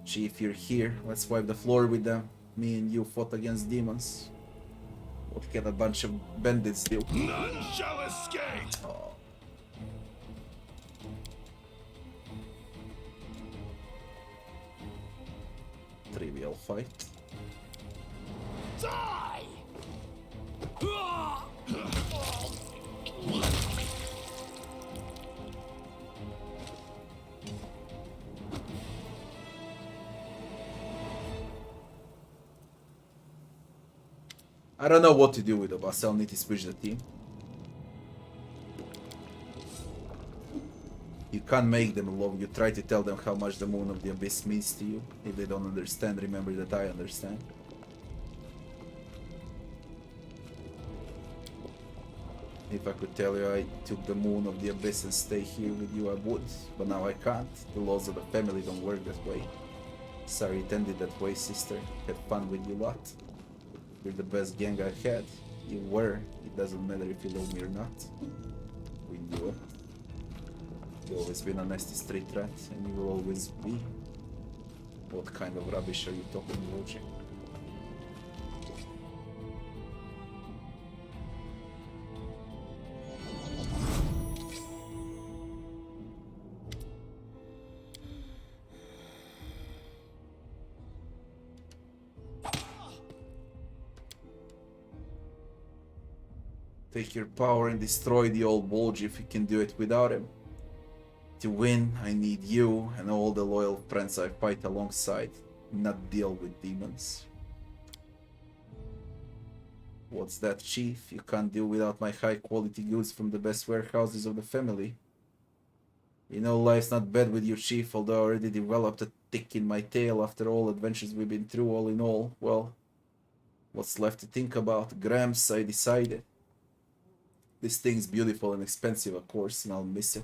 Chief, you're here. Let's wipe the floor with them. Me and you fought against demons. What can a bunch of bandits do? None shall escape. Oh. Trivial fight. Die! I don't know what to do with the boss. I'll need to switch the team. You can't make them love you. Try to tell them how much the Moon of the Abyss means to you. If they don't understand, remember that I understand. If I could tell you I took the Moon of the Abyss and stay here with you, I would. But now I can't. The laws of the family don't work that way. Sorry it ended that way, sister. Had fun with you lot. You're the best gang I had. You were. It doesn't matter if you love me or not. We knew it. You've always been a nasty street rat, and you will always be. What kind of rubbish are you talking, Roger? Take your power and destroy the old Bulge if you can do it without him. To win, I need you and all the loyal friends I fight alongside, not deal with demons. What's that, Chief? You can't deal without my high quality goods from the best warehouses of the family. You know, life's not bad with you, Chief, although I already developed a tick in my tail after all adventures we've been through, all in all. Well, what's left to think about? Gramps, I decided. This thing's beautiful and expensive, of course, and I'll miss it.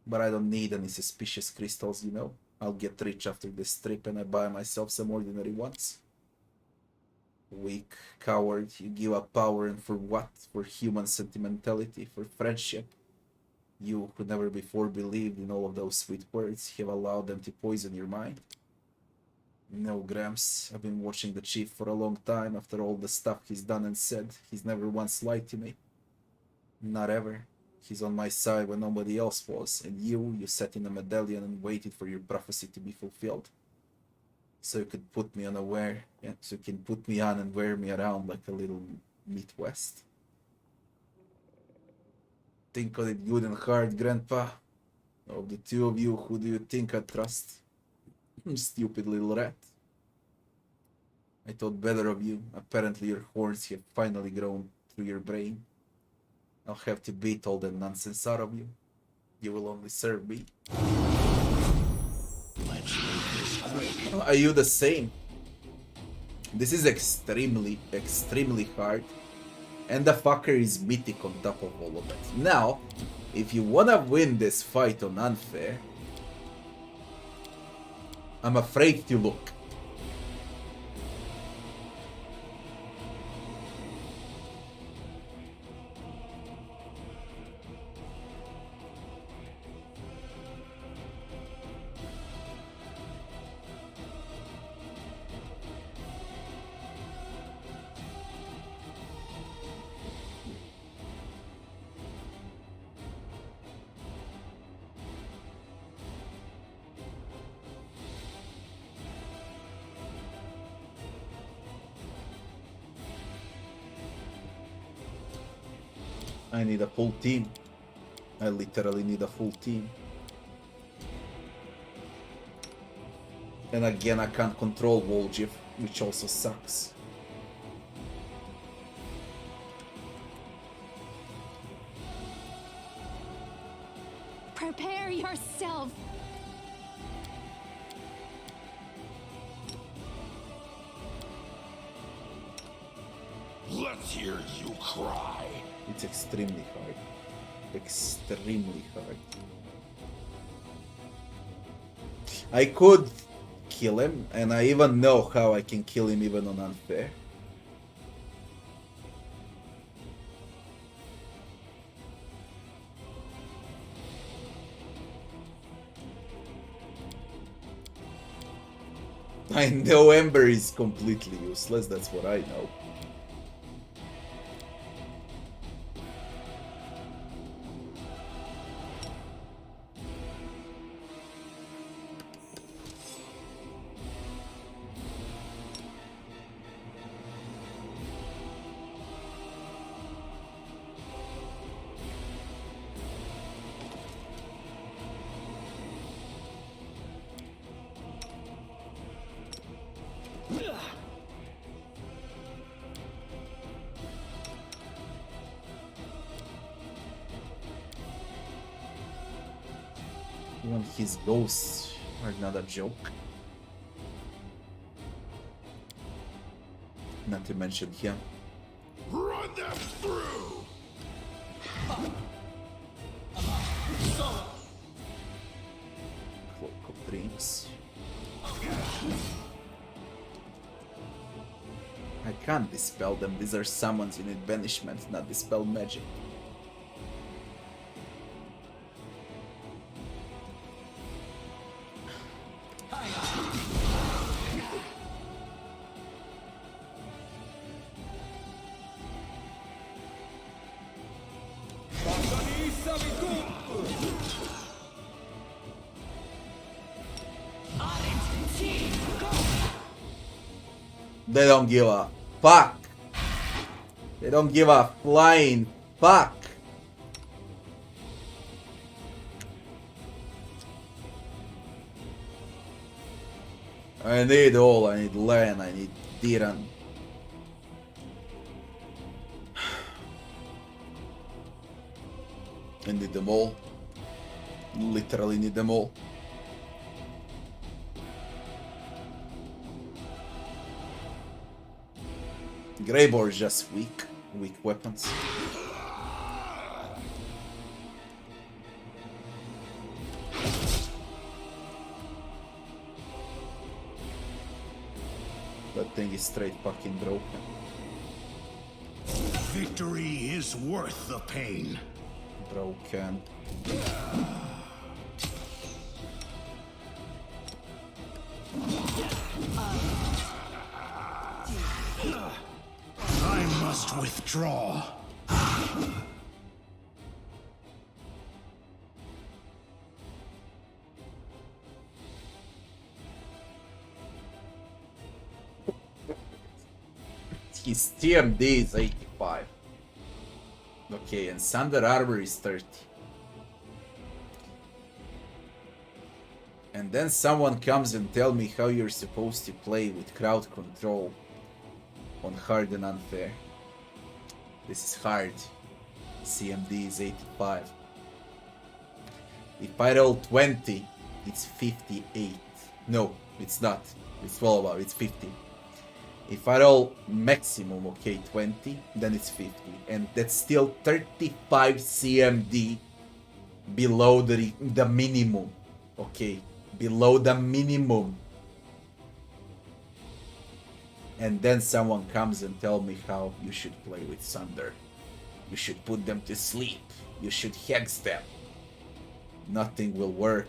But I don't need any suspicious crystals, you know. I'll get rich after this trip and I buy myself some ordinary ones. Weak, coward, you give up power, and for what? For human sentimentality, for friendship. You, who never before believed in all of those sweet words, have allowed them to poison your mind. No, Gramps, I've been watching the Chief for a long time. After all the stuff he's done and said, he's never once lied to me. Not ever. He's on my side when nobody else was, and you sat in a medallion and waited for your prophecy to be fulfilled. So you could put me unaware, so you can put me on and wear me around like a little Midwest. Think on it good and hard, Grandpa. Of the two of you, who do you think I trust? Stupid little rat. I thought better of you. Apparently your horns have finally grown through your brain. I'll have to beat all that nonsense out of you. You will only serve me. Are you the same? This is extremely hard. And the fucker is mythic on top of all of it. Now, if you wanna win this fight on unfair, I'm afraid to look. I need a full team. I literally need a full team. And again, I can't control Voljiv, which also sucks. Prepare yourself. Let's hear you cry. It's extremely hard. Extremely hard. I could kill him, and I even know how I can kill him even on unfair. I know Ember is completely useless, that's what I know. Even his ghosts are not a joke. Not to mention him. Run them through. Cloak of Dreams. I can't dispel them. These are summons. You need banishment, not dispel magic. They don't give a fuck. They don't give a flying fuck. I need all. I need Len. I need Diran. I need them all. Literally need them all. Greybore is just weak weapons. That thing is straight fucking broken. Victory is worth the pain. Broken. I must withdraw. His TMD is 85. Okay, and Thunder Armor is 30. And then someone comes and tell me how you're supposed to play with crowd control on hard and unfair. This is hard. CMD is 85. If I roll 20, it's 58. No, it's not. It's well above, it's 50. If I roll maximum, okay, 20, then it's 50. And that's still 35 CMD below the minimum. Okay, below the minimum. And then someone comes and tell me how you should play with Thunder. You should put them to sleep. You should hex them. Nothing will work.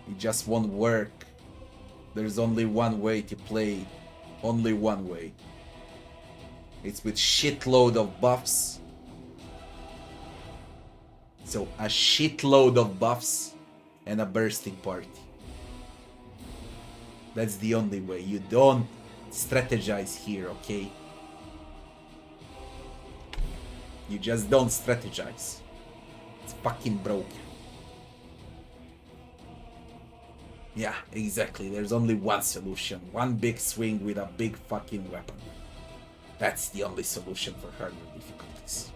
It just won't work. There's only one way to play. Only one way. It's with shitload of buffs. So a shitload of buffs and a bursting party. That's the only way. You don't strategize here, okay? You just don't strategize. It's fucking broken. Yeah, exactly. There's only one solution. One big swing with a big fucking weapon. That's the only solution for harder difficulties.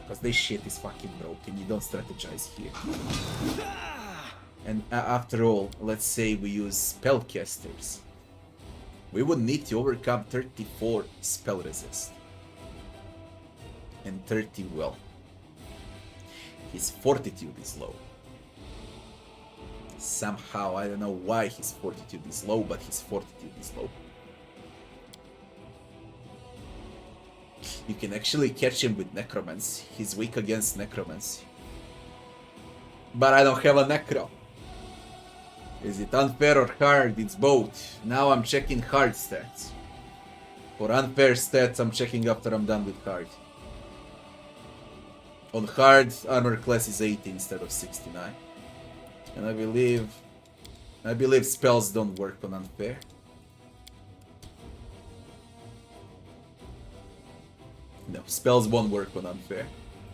Because this shit is fucking broken. You don't strategize here. And after all, let's say we use spellcasters. We would need to overcome 34 spell resist. And 30 will. His fortitude is low. Somehow, I don't know why his fortitude is low, but his fortitude is low. You can actually catch him with necromancy. He's weak against necromancy. But I don't have a necro. Is it unfair or hard? It's both. Now I'm checking hard stats. For unfair stats, I'm checking after I'm done with hard. On hard, armor class is 80 instead of 69. And I believe spells don't work on unfair. No, spells won't work on unfair.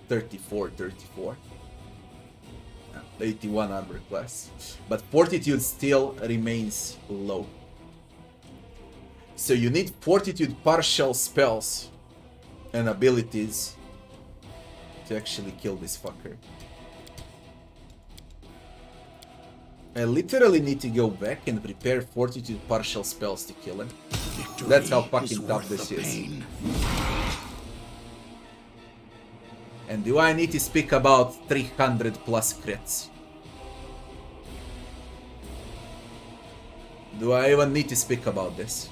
34. 81 armor class. But fortitude still remains low. So you need fortitude partial spells and abilities to actually kill this fucker. I literally need to go back and prepare fortitude partial spells to kill him. That's how fucking tough this is. And do I need to speak about 300 plus crits? Do I even need to speak about this?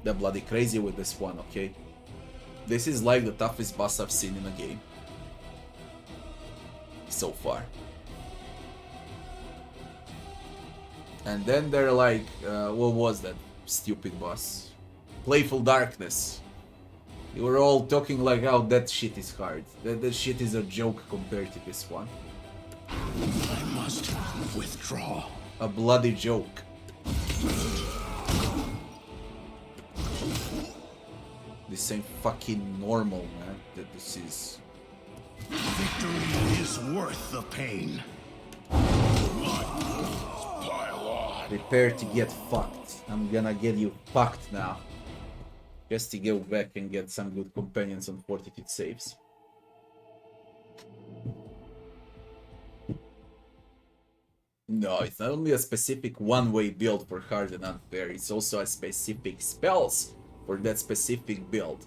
They're bloody crazy with this one, okay? This is like the toughest boss I've seen in a game. So far. And then they're like, what was that stupid boss? Playful Darkness. You were all talking like how that shit is hard. That shit is a joke compared to this one. I must withdraw. A bloody joke. This ain't fucking normal, man. This is... Victory is worth the pain. Prepare to get fucked. I'm gonna get you fucked now. Has to go back and get some good companions on fortitude saves. No, it's not only a specific one-way build for hard and unfair, it's also a specific spells for that specific build.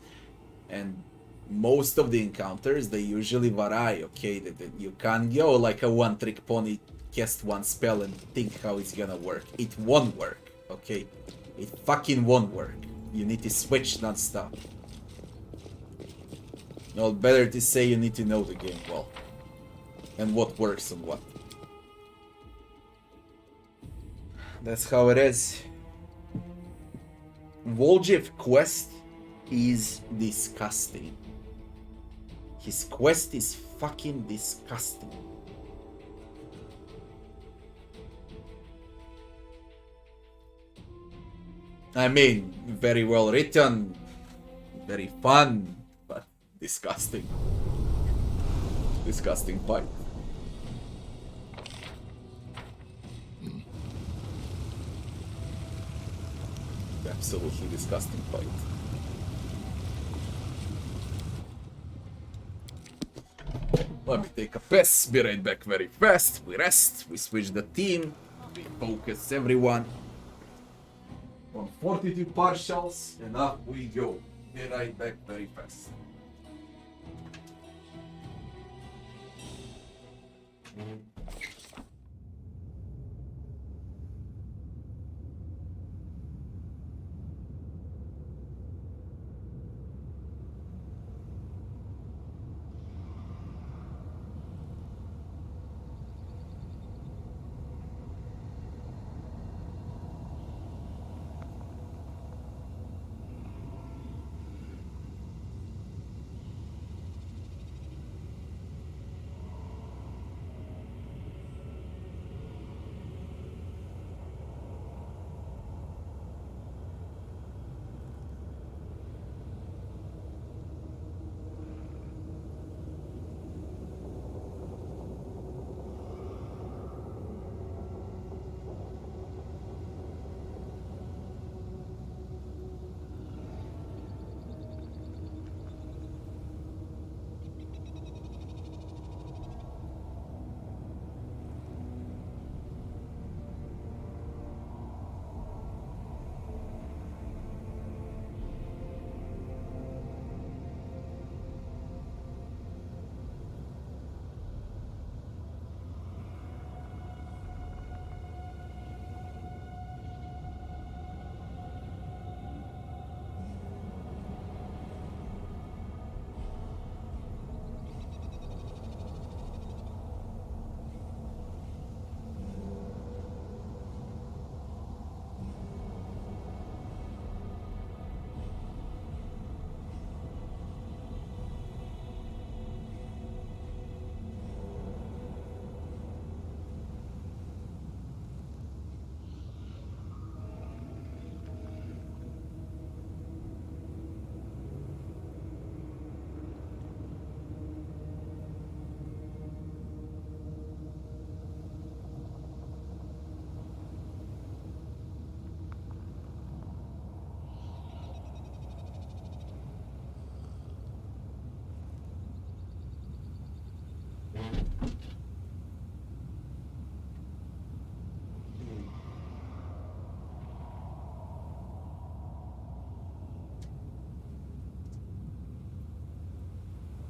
And most of the encounters, they usually vary, okay? That you can't go like a one-trick pony, cast one spell and think how it's gonna work. It won't work, okay? It fucking won't work. You need to switch non-stop. Well, better to say you need to know the game well. And what works and what. That's how it is. Voljev quest is disgusting. His quest is fucking disgusting. I mean, very well written, very fun, but disgusting. Disgusting fight. Absolutely disgusting fight. Let me take a piss, be right back very fast. We rest, we switch the team, we focus everyone on fortitude partials, and up we go. Be right back very fast.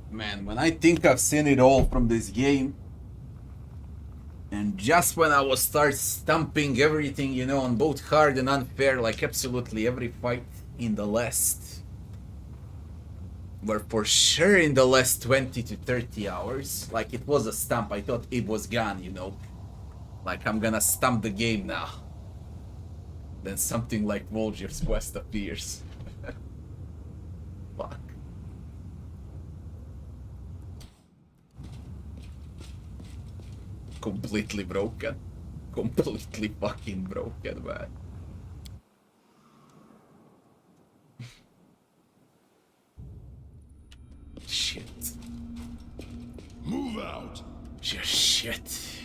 Man, when I think I've seen it all from this game, and just when I was start stumping everything, you know, on both hard and unfair, like absolutely every fight in the last, were for sure in the last 20 to 30 hours, like it was a stump, I thought it was gone, you know, like I'm gonna stump the game now. Then something like Voljev's quest appears. Fuck. Completely broken. Completely fucking broken, man. Shit. Move out. Just shit.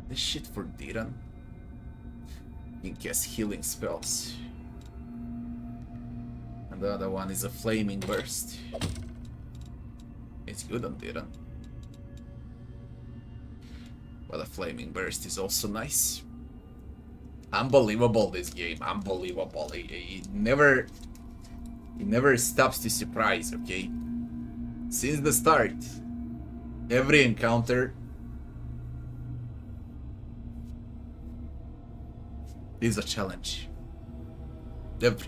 This shit for Diran. You can cast healing spells. And the other one is a flaming burst. It's good on Diran. But a flaming burst is also nice. Unbelievable, this game. Unbelievable. It never stops to surprise, okay? Since the start, every encounter is a challenge. Every.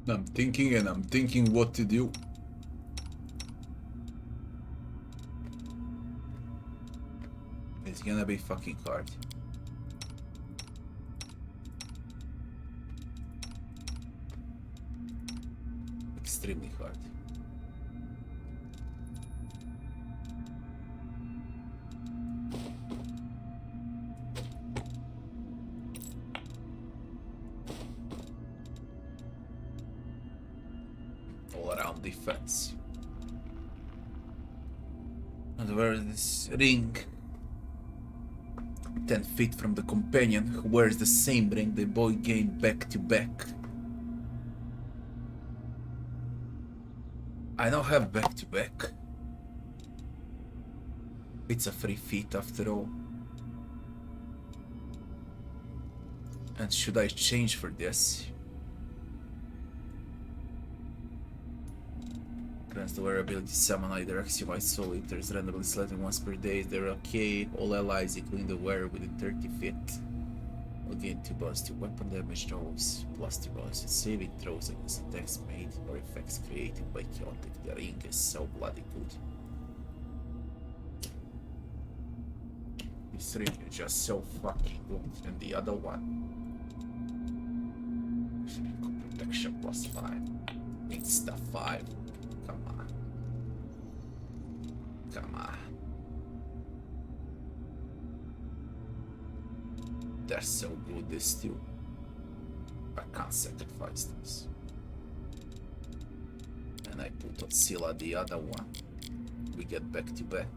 I'm thinking and I'm thinking what to do. It's gonna be fucking hard. Extremely hard. All around defense. And where is this ring? 10 feet from the companion who wears the same ring the boy gained back to back. I now have back to back. It's a free feat after all. And should I change for this? Grants the wearer ability to summon either Axiomite Soul Eaters randomly selected once per day. They're okay. All allies, including the wearer within 30 feet, will gain 2 bonus to weapon damage rolls, plus 2 bonus to saving throws against attacks made or effects created by chaotic. The ring is so bloody good. This ring is just so fucking good. And the other one, protection plus 5. Insta 5. Come on. Come on. They're so good, these two. I can't sacrifice this. And I put on Scylla the other one. We get back to back.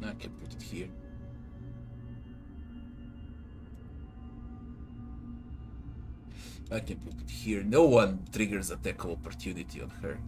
I can put it here. I can put it here. No one triggers attack of opportunity on her.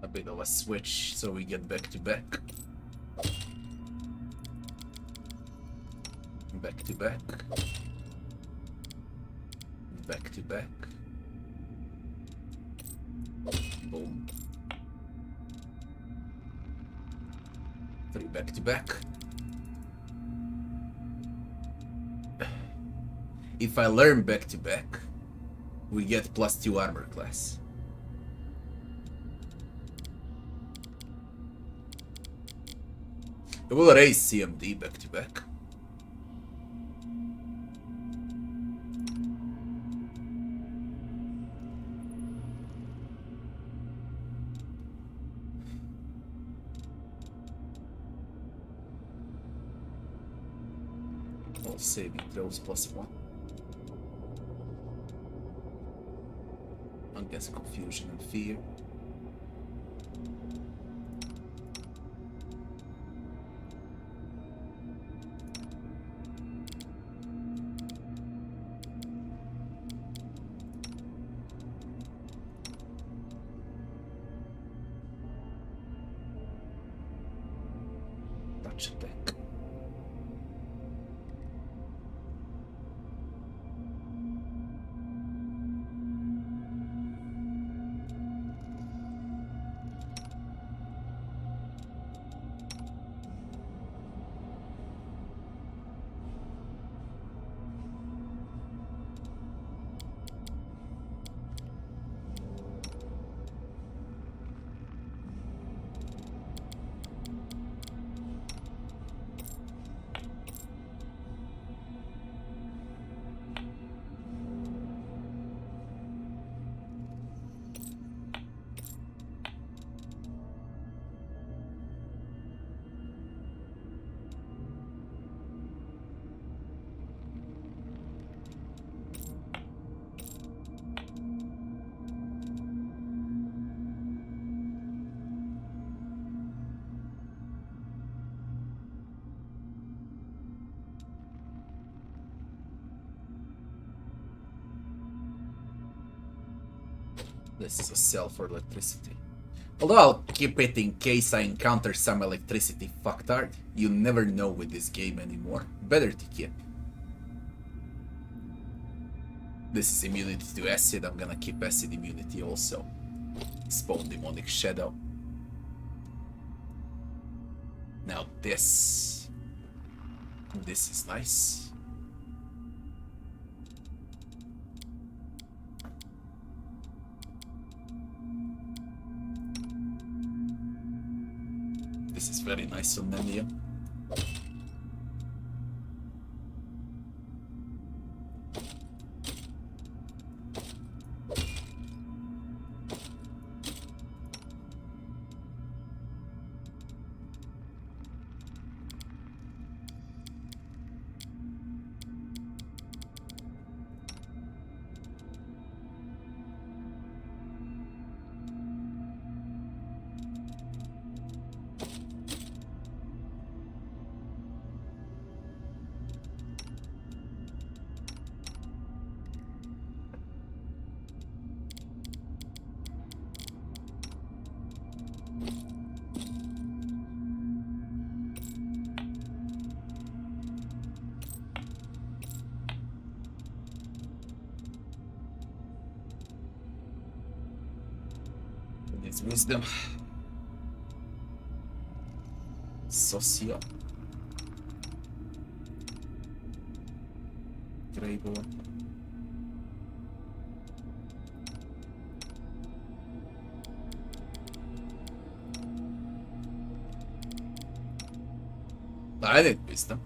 A bit of a switch so we get back to back. Back to back. Back to back. Boom. 3 back to back. If I learn back to back, we get +2 armor class. It will raise CMD back to back. All saving throws +1. Against confusion and fear. Touch attack. This is a cell for electricity. Although I'll keep it in case I encounter some electricity fucktard. You never know with this game anymore. Better to keep. This is immunity to acid. I'm gonna keep acid immunity also. Spawn demonic shadow. Now this. This is nice. This is very nice on Nemia. It's wisdom. Social. Greyboy. I need wisdom.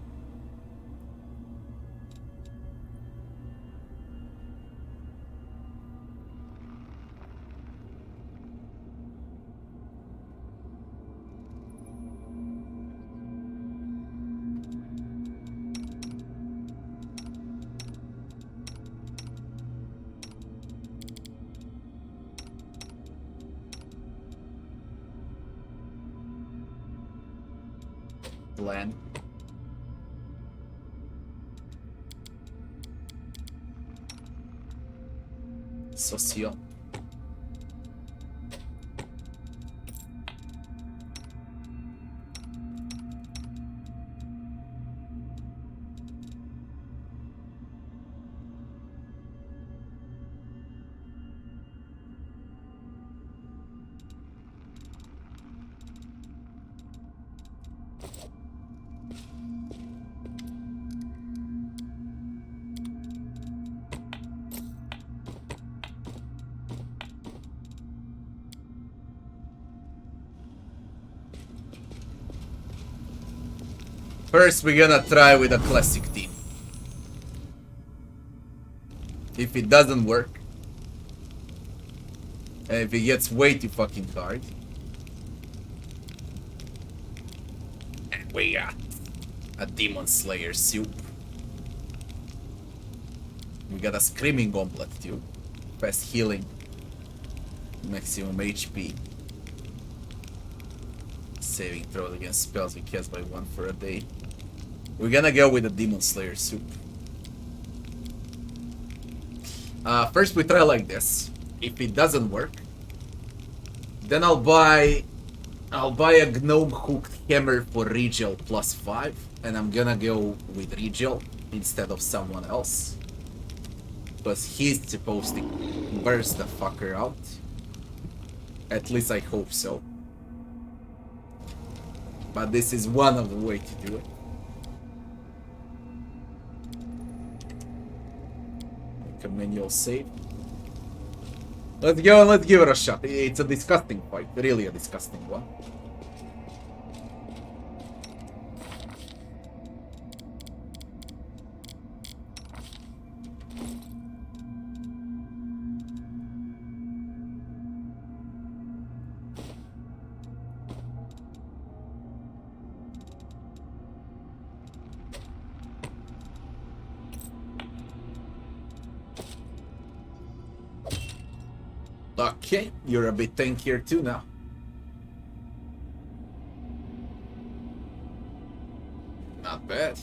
Plan. Social. First, we're gonna try with a classic team. If it doesn't work, and if it gets way too fucking hard, and we got a Demon Slayer soup. We got a Screaming Goblet too. Fast healing. Maximum HP. Saving throws against spells we cast by 1 for a day. We're gonna go with the Demon Slayer soup. First we try like this. If it doesn't work, then I'll buy a Gnome Hooked Hammer for Rigel +5, and I'm gonna go with Rigel instead of someone else. Because he's supposed to burst the fucker out. At least I hope so. But this is one of the ways to do it. Make a manual save. Let's go and let's give it a shot. It's a disgusting fight, really a disgusting one. Okay, you're a bit tankier too now. Not bad.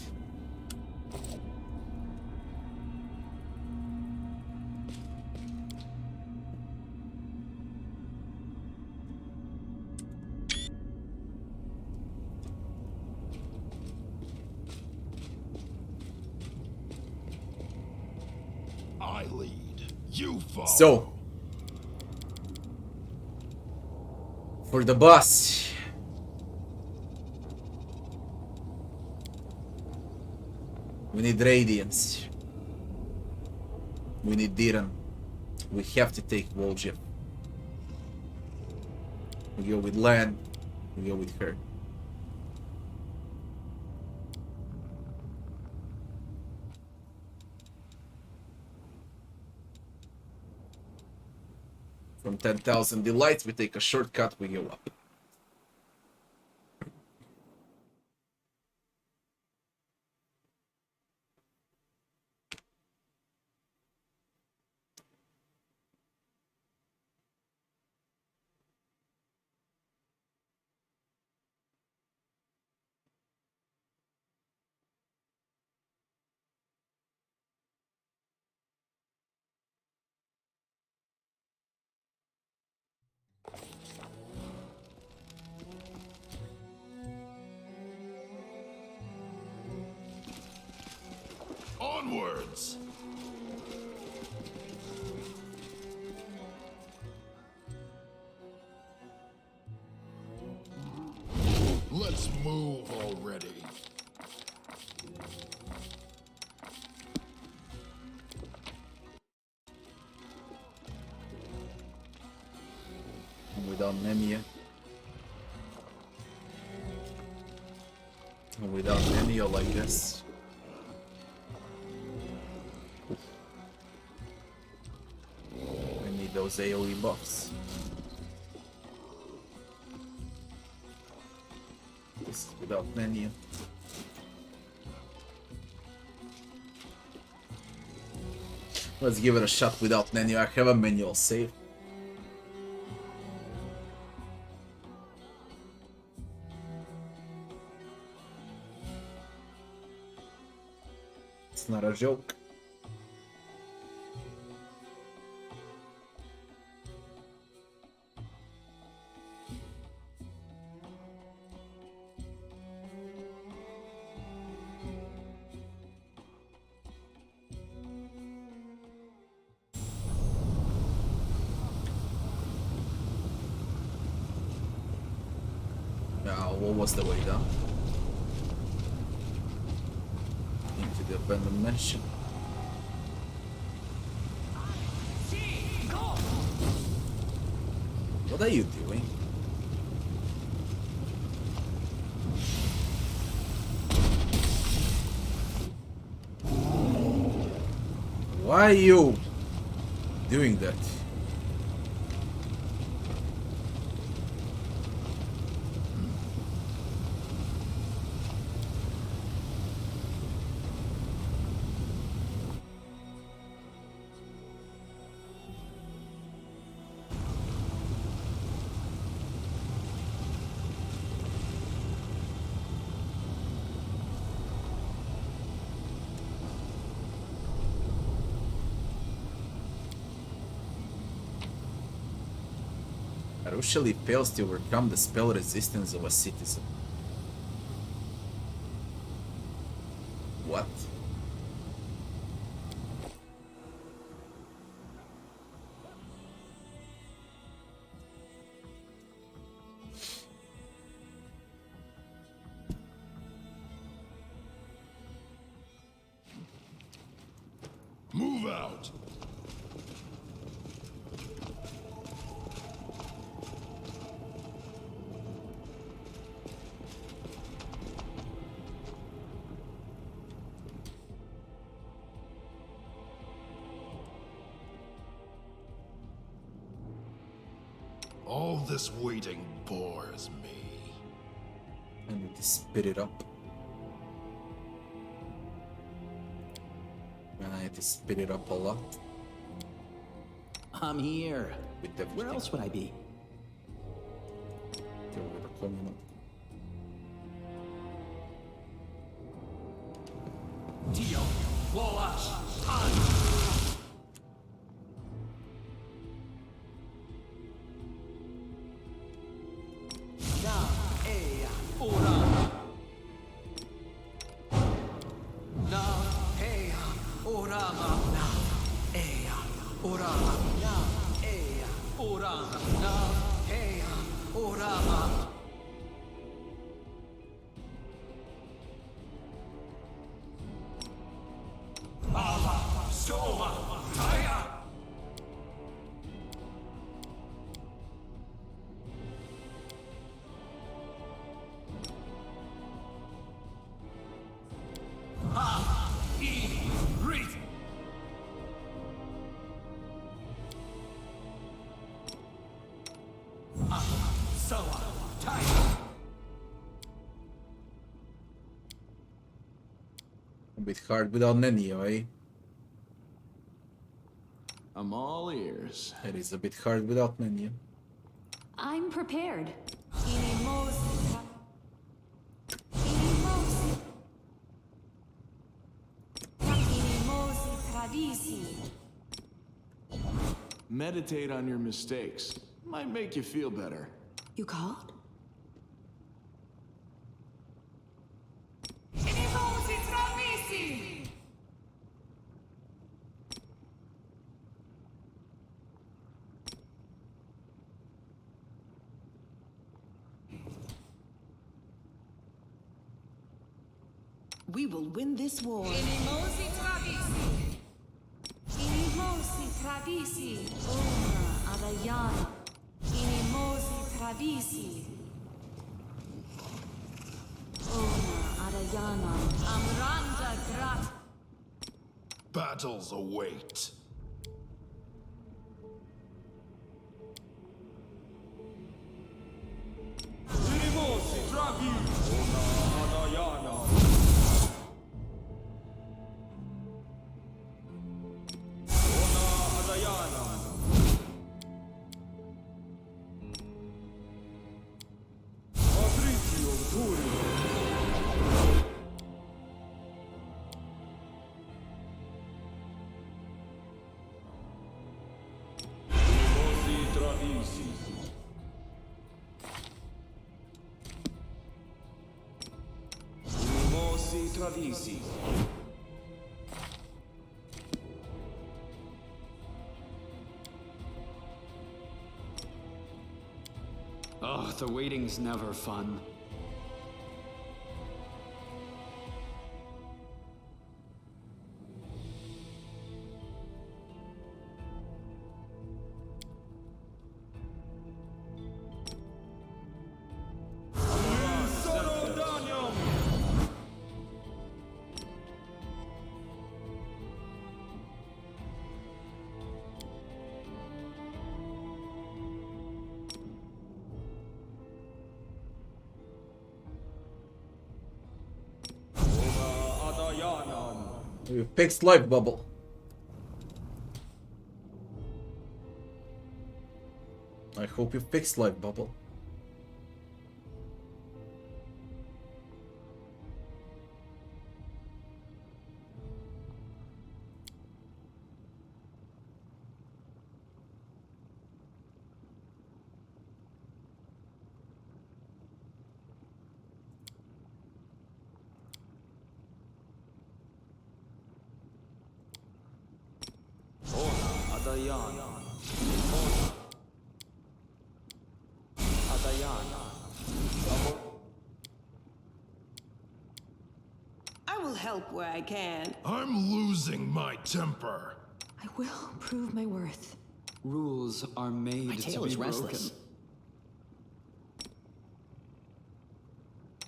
You fall. So, for the boss, we need Radiance. We need Diran. We have to take Voljev. We go with Lan. We go with her. From 10,000 delights, we take a shortcut, we go up. Onwards. Let's move already. And without Nemia. And without Nemia like this. I need those AoE buffs. This is without Nemia. Let's give it a shot without menu. I have a manual save. It's not a joke. Now, what was the way down? Into the abandoned mansion. What are you doing? Why are you doing that? Crucially fails to overcome the spell resistance of a citizen. What? Move out. All this waiting bores me. I need to speed it up. And I need to speed it up a lot. I'm here. With everything. Where else would I be? Deal with the criminal. Dio, Lolas, A bit hard without Nenio, eh? I'm all ears. It is a bit hard without Nenio. I'm prepared. Meditate on your mistakes. Might make you feel better. You called? We will win this war. Battles await. Travisi. Oh, the waiting's never fun. You fixed life bubble. I hope you fixed life bubble. I will help where I can. I'm losing my temper. I will prove my worth. Rules are made My to tail be is broken. restless.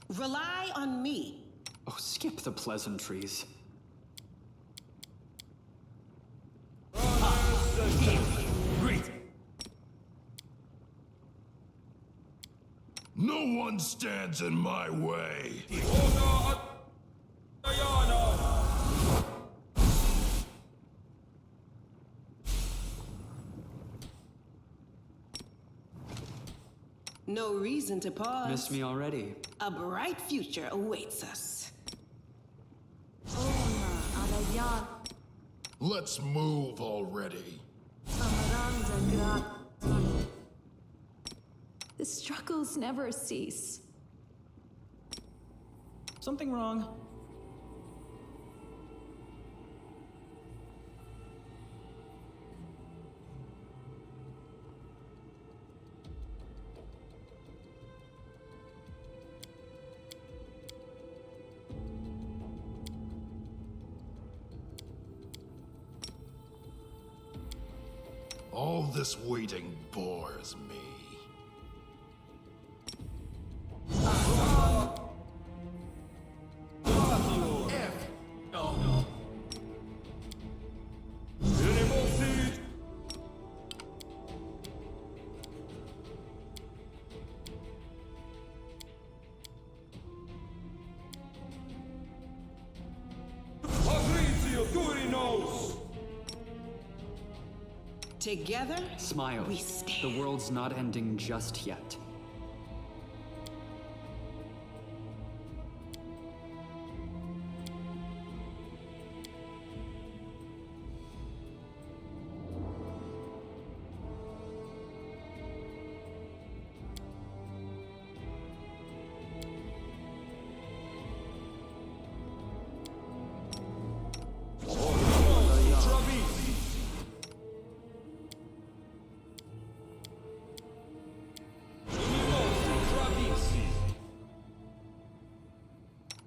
Rely on me. Oh, skip the pleasantries. No one stands in my way. No reason to pause. Missed me already. A bright future awaits us. Let's move already. The struggles never cease. Something wrong? All this waiting bores me. Together, Smile. we stand. The world's not ending just yet.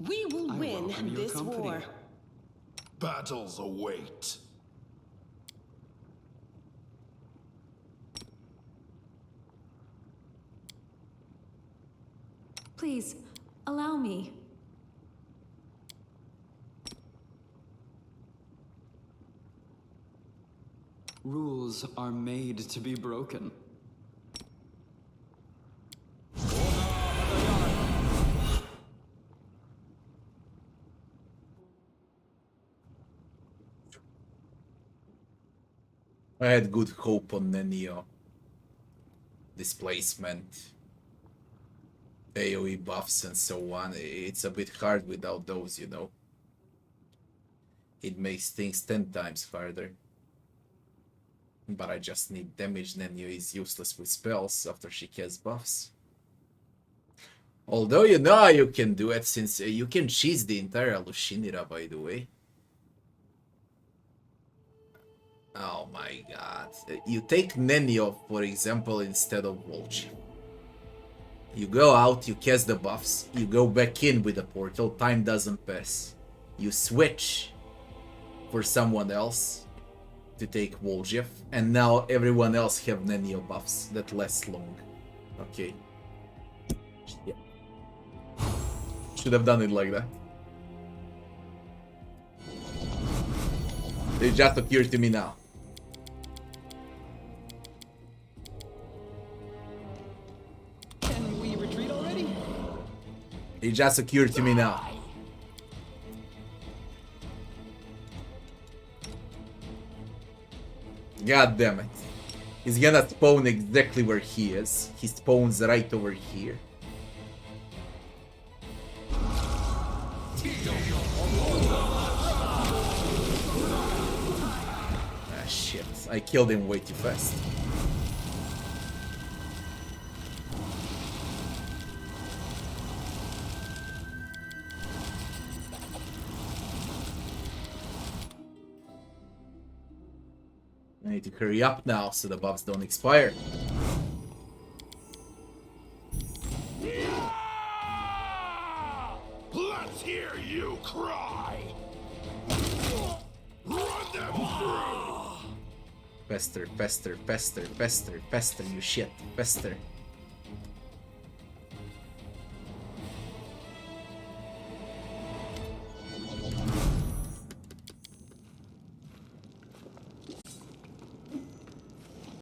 We will I win welcome your this company. war. Battles await. Please, allow me. Rules are made to be broken. I had good hope on Nenio. Displacement, AoE buffs and so on. It's a bit hard without those, you know. It makes things 10 times harder. But I just need damage. Nenio is useless with spells after she has buffs. Although you know how you can do it, since you can cheese the entire Alushinira, by the way. Oh my god. You take Nenio, for example, instead of Volchi. You go out, you cast the buffs, you go back in with the portal, time doesn't pass. You switch for someone else to take Voljev, and now everyone else have Nenio buffs that last long. Okay. Yeah. Should have done it like that. It just occurred to me now. Can we retreat already? It just occurred to me now. God damn it. He's gonna spawn exactly where he is. He spawns right over here. Ah shit. I killed him way too fast. I need to hurry up now so the buffs don't expire. Let's hear you cry. Run them through. Faster, faster, faster, faster, faster, you shit. Faster.